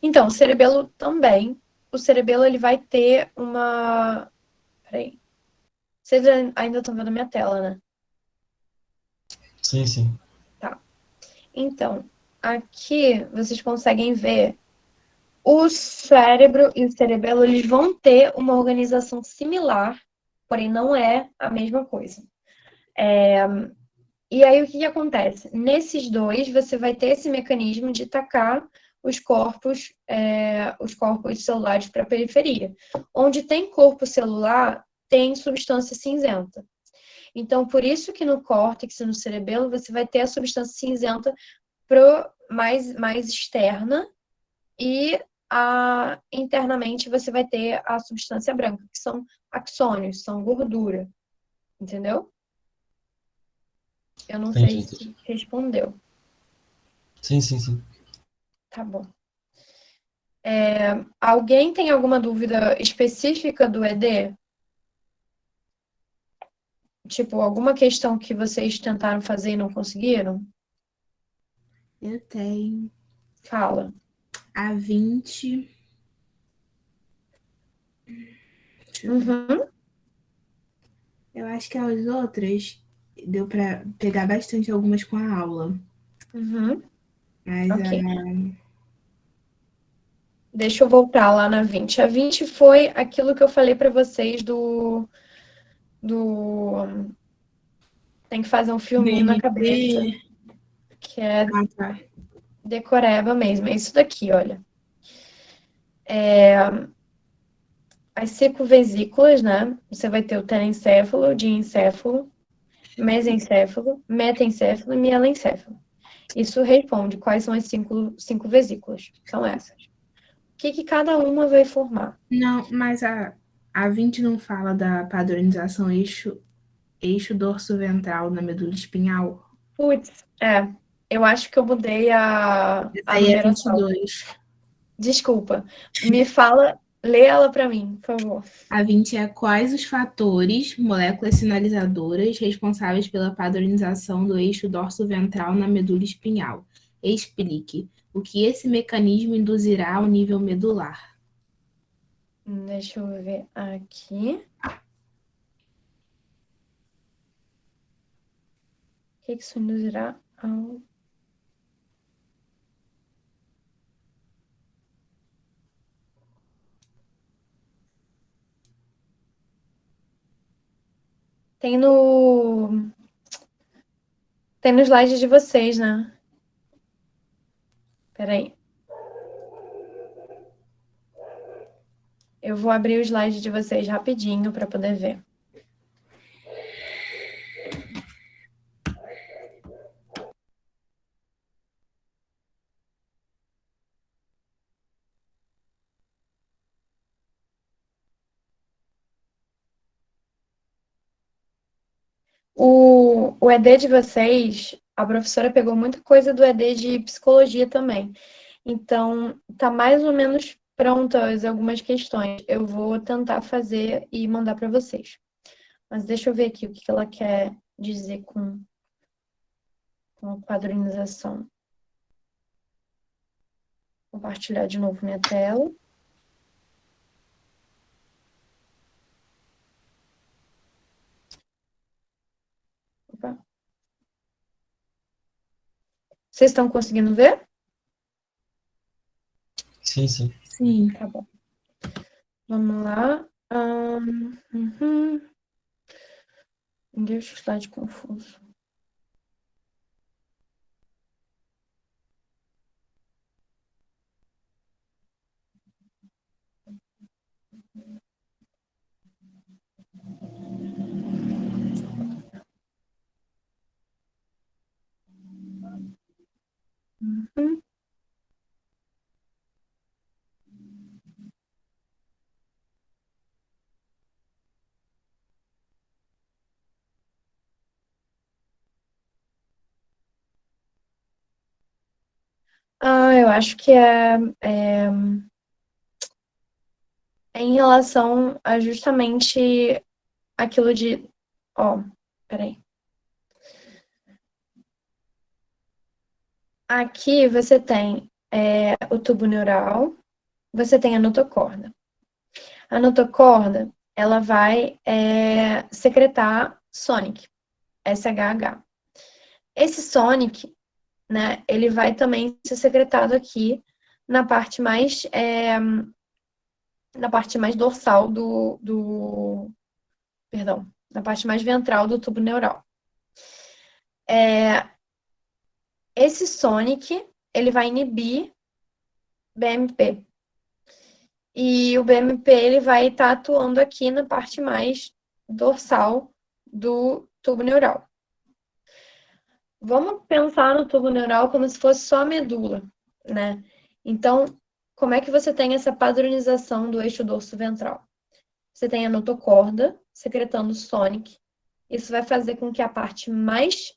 Speaker 1: Então, o cerebelo também. O cerebelo, ele vai ter uma... Peraí. Vocês ainda estão vendo a minha tela, né?
Speaker 5: Sim, sim.
Speaker 1: Tá. Então, aqui vocês conseguem ver o cérebro e o cerebelo, eles vão ter uma organização similar, porém não é a mesma coisa. E aí, o que acontece? Nesses dois, você vai ter esse mecanismo de tacar os corpos celulares para a periferia. Onde tem corpo celular, tem substância cinzenta. Então, por isso que no córtex e no cerebelo, você vai ter a substância cinzenta mais externa e internamente você vai ter a substância branca, que são axônios, são gordura. Entendeu? Eu não
Speaker 5: Entendi,
Speaker 1: sei se respondeu.
Speaker 5: Sim, sim, sim.
Speaker 1: Tá bom. Alguém tem alguma dúvida específica do ED? Tipo, alguma questão que vocês tentaram fazer e não conseguiram?
Speaker 2: Eu tenho
Speaker 1: Fala.
Speaker 2: a 20. Deixa eu ver.
Speaker 1: Uhum,
Speaker 2: Eu acho que as outras deu para pegar bastante algumas com a aula.
Speaker 1: uhum,
Speaker 2: Mas
Speaker 1: ok. Deixa eu voltar lá na 20. A 20 foi aquilo que eu falei para vocês do tem que fazer um filminho na cabeça,
Speaker 2: BMT.
Speaker 1: que é
Speaker 2: Ah, tá.
Speaker 1: decoreba mesmo. É isso daqui, olha. As circunvesículas, né? Você vai ter o telencéfalo, diencéfalo, mesencéfalo, metencéfalo e mielencéfalo. Isso responde quais são as cinco vesículas. São essas. O que cada uma vai formar?
Speaker 2: Não, mas a 20 não fala da padronização eixo dorso ventral na medula espinhal.
Speaker 1: Putz, eu acho que eu mudei
Speaker 2: Essa
Speaker 1: a
Speaker 2: aí é
Speaker 1: numeração.
Speaker 2: 22.
Speaker 1: Desculpa. Me fala, lê ela para mim, por favor.
Speaker 2: A 20 é quais os fatores, moléculas sinalizadoras, responsáveis pela padronização do eixo dorso-ventral na medula espinhal. Explique o que esse mecanismo induzirá ao nível medular.
Speaker 1: Deixa eu ver aqui. O que isso induzirá ao... Tem no... Tem no slide de vocês, né? Peraí. Eu vou abrir o slide de vocês rapidinho para poder ver. O ED de vocês, a professora pegou muita coisa do ED de psicologia também. Então, tá mais ou menos prontas algumas questões. Eu vou tentar fazer e mandar para vocês. Mas deixa eu ver aqui o que ela quer dizer com a padronização. Vou compartilhar de novo minha tela. Opa. Vocês estão conseguindo ver?
Speaker 5: Sim, sim.
Speaker 2: Sim.
Speaker 1: Tá bom. Vamos lá. Deixa o slide confuso. Uhum. Eu acho que é em relação a justamente aquilo de. Ó, peraí. Aqui você tem o tubo neural, você tem a notocorda. A notocorda, ela vai secretar sônico, SHH. Esse sônico, né, ele vai também ser secretado aqui na parte mais dorsal perdão, na parte mais ventral do tubo neural. Esse sônico, ele vai inibir BMP. E o BMP, ele vai estar atuando aqui na parte mais dorsal do tubo neural. Vamos pensar no tubo neural como se fosse só a medula, né? Então, como é que você tem essa padronização do eixo dorso ventral? Você tem a notocorda secretando sônico Isso vai fazer com que a parte mais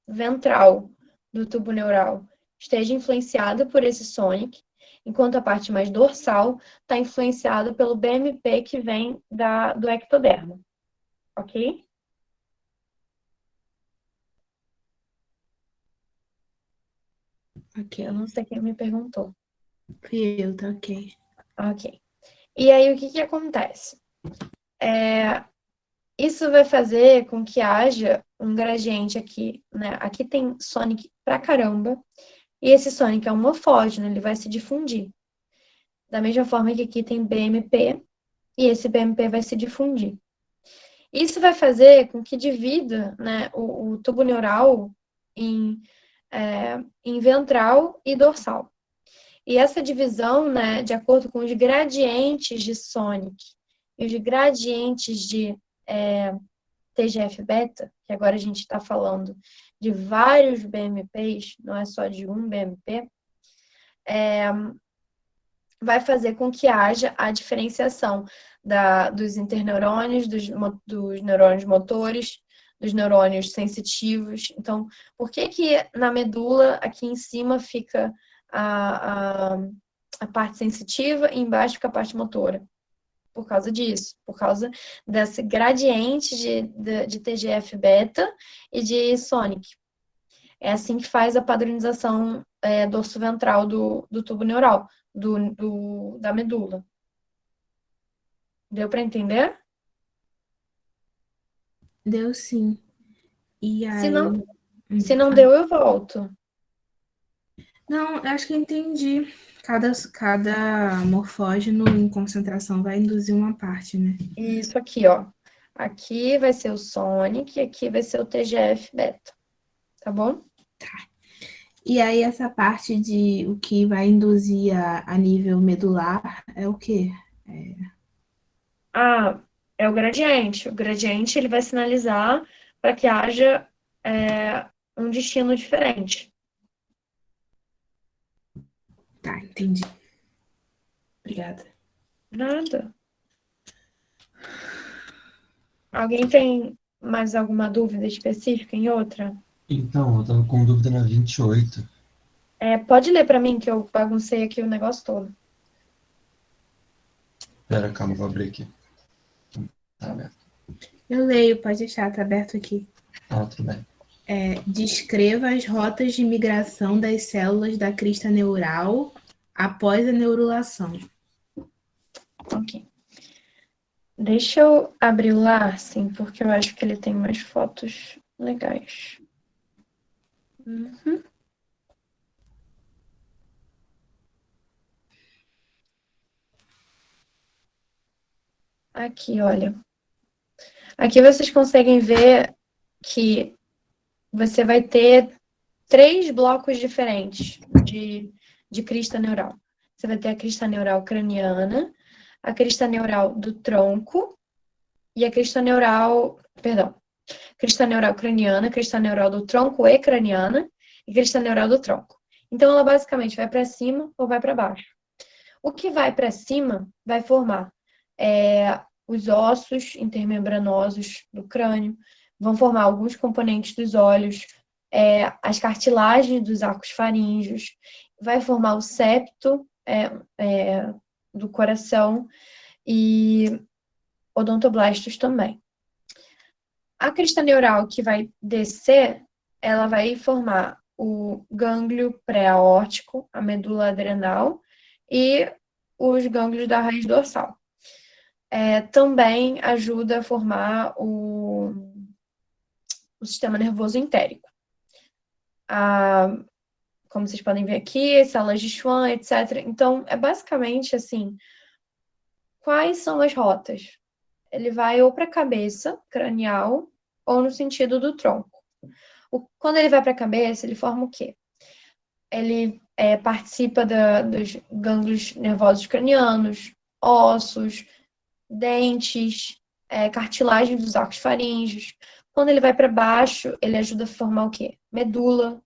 Speaker 1: ventral do tubo neural esteja influenciada por esse sonic, enquanto a parte mais dorsal está influenciada pelo BMP que vem do ectodermo. Ok?
Speaker 2: Ok.
Speaker 1: Eu não sei quem me perguntou.
Speaker 2: Fui eu, tá ok.
Speaker 1: Ok. E aí, o que acontece? Isso vai fazer com que haja um gradiente aqui, né? Aqui tem sonic pra caramba, e esse sonic é homofógeno, ele vai se difundir. Da mesma forma que aqui tem BMP, e esse BMP vai se difundir. Isso vai fazer com que divida, né, o tubo neural em ventral e dorsal. E essa divisão, né, de acordo com os gradientes de sonic e os gradientes de TGF-beta, que agora a gente está falando de vários BMPs, não é só de um BMP, vai fazer com que haja a diferenciação dos interneurônios, dos neurônios motores, dos neurônios sensitivos. Então, por que na medula, aqui em cima, fica a parte sensitiva e embaixo fica a parte motora? Por causa disso, por causa desse gradiente de TGF-beta e de sonic. É assim que faz a padronização dorso-ventral do tubo neural, da medula. Deu para entender?
Speaker 2: Deu sim. E aí.
Speaker 1: Se não deu, eu volto.
Speaker 2: Não, eu acho que eu entendi. Cada morfógeno em concentração vai induzir uma parte, né?
Speaker 1: Isso aqui, ó. Aqui vai ser o sonic e aqui vai ser o TGF-beta. Tá bom?
Speaker 2: E aí, essa parte de o que vai induzir a nível medular é o quê?
Speaker 1: É o gradiente. O gradiente ele vai sinalizar para que haja um destino diferente.
Speaker 2: Tá, entendi. Obrigada.
Speaker 1: Nada. Alguém tem mais alguma dúvida específica em outra?
Speaker 5: Então, eu tava com dúvida na 28.
Speaker 1: Pode ler para mim que eu baguncei aqui o negócio todo.
Speaker 5: Pera, calma, vou abrir aqui. Tá aberto.
Speaker 2: Eu leio, pode deixar, tá aberto aqui.
Speaker 5: Tudo bem.
Speaker 2: Descreva as rotas de migração das células da crista neural após a neurulação.
Speaker 1: Ok. Deixa eu abrir o Larsen, porque eu acho que ele tem mais fotos legais. Uhum. Aqui, olha. Aqui vocês conseguem ver que você vai ter 3 blocos diferentes de crista neural. Você vai ter a crista neural craniana, a crista neural do tronco e a crista neural... Perdão. Crista neural craniana, crista neural do tronco e craniana e crista neural do tronco. Então, ela basicamente vai para cima ou vai para baixo. O que vai para cima vai formar os ossos intermembranosos do crânio, vão formar alguns componentes dos olhos, as cartilagens dos arcos faríngeos, vai formar o septo do coração e odontoblastos também. A crista neural que vai descer, ela vai formar o gânglio pré-aórtico, a medula adrenal e os gânglios da raiz dorsal. Também ajuda a formar o sistema nervoso entérico. Como vocês podem ver aqui, células de Schwann, etc. Então, basicamente assim, quais são as rotas? Ele vai ou para a cabeça cranial ou no sentido do tronco. Quando ele vai para a cabeça, ele forma o quê? Ele participa dos gânglios nervosos cranianos, ossos, dentes, cartilagem dos arcos faríngeos. Quando ele vai para baixo, ele ajuda a formar o quê? Medula,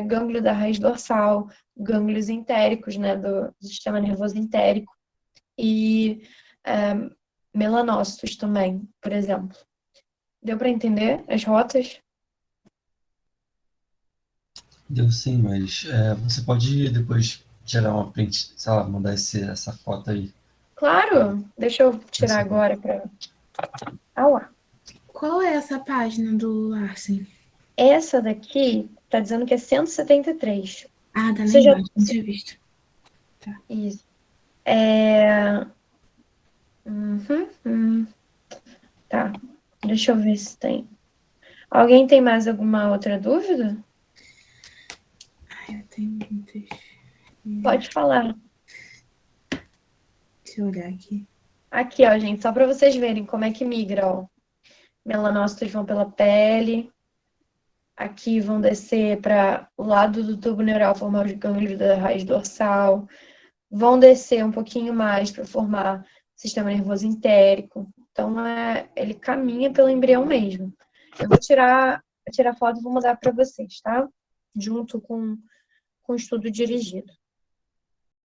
Speaker 1: gânglio da raiz dorsal, gânglios entéricos, né, do sistema nervoso entérico, e melanócitos também, por exemplo. Deu para entender as rotas?
Speaker 5: Deu sim, mas você pode depois tirar uma print, sei lá, mandar essa foto aí.
Speaker 1: Claro! Deixa eu tirar agora para. Ah lá.
Speaker 2: Qual é essa página do Larsen?
Speaker 1: Essa daqui tá dizendo que é 173.
Speaker 2: Ah, tá lá
Speaker 1: Você já.
Speaker 2: embaixo, não tinha visto.
Speaker 1: Isso. Tá. Deixa eu ver se tem. Alguém tem mais alguma outra dúvida?
Speaker 2: Eu tenho muitas.
Speaker 1: Pode falar.
Speaker 2: Deixa eu olhar aqui.
Speaker 1: Aqui, ó, gente, só para vocês verem como é que migra, ó. Melanócitos vão pela pele. Aqui vão descer para o lado do tubo neural, formar os gânglios da raiz dorsal. Vão descer um pouquinho mais para formar sistema nervoso entérico. Então, ele caminha pelo embrião mesmo. Eu vou tirar foto e vou mandar para vocês, tá? Junto com o estudo dirigido.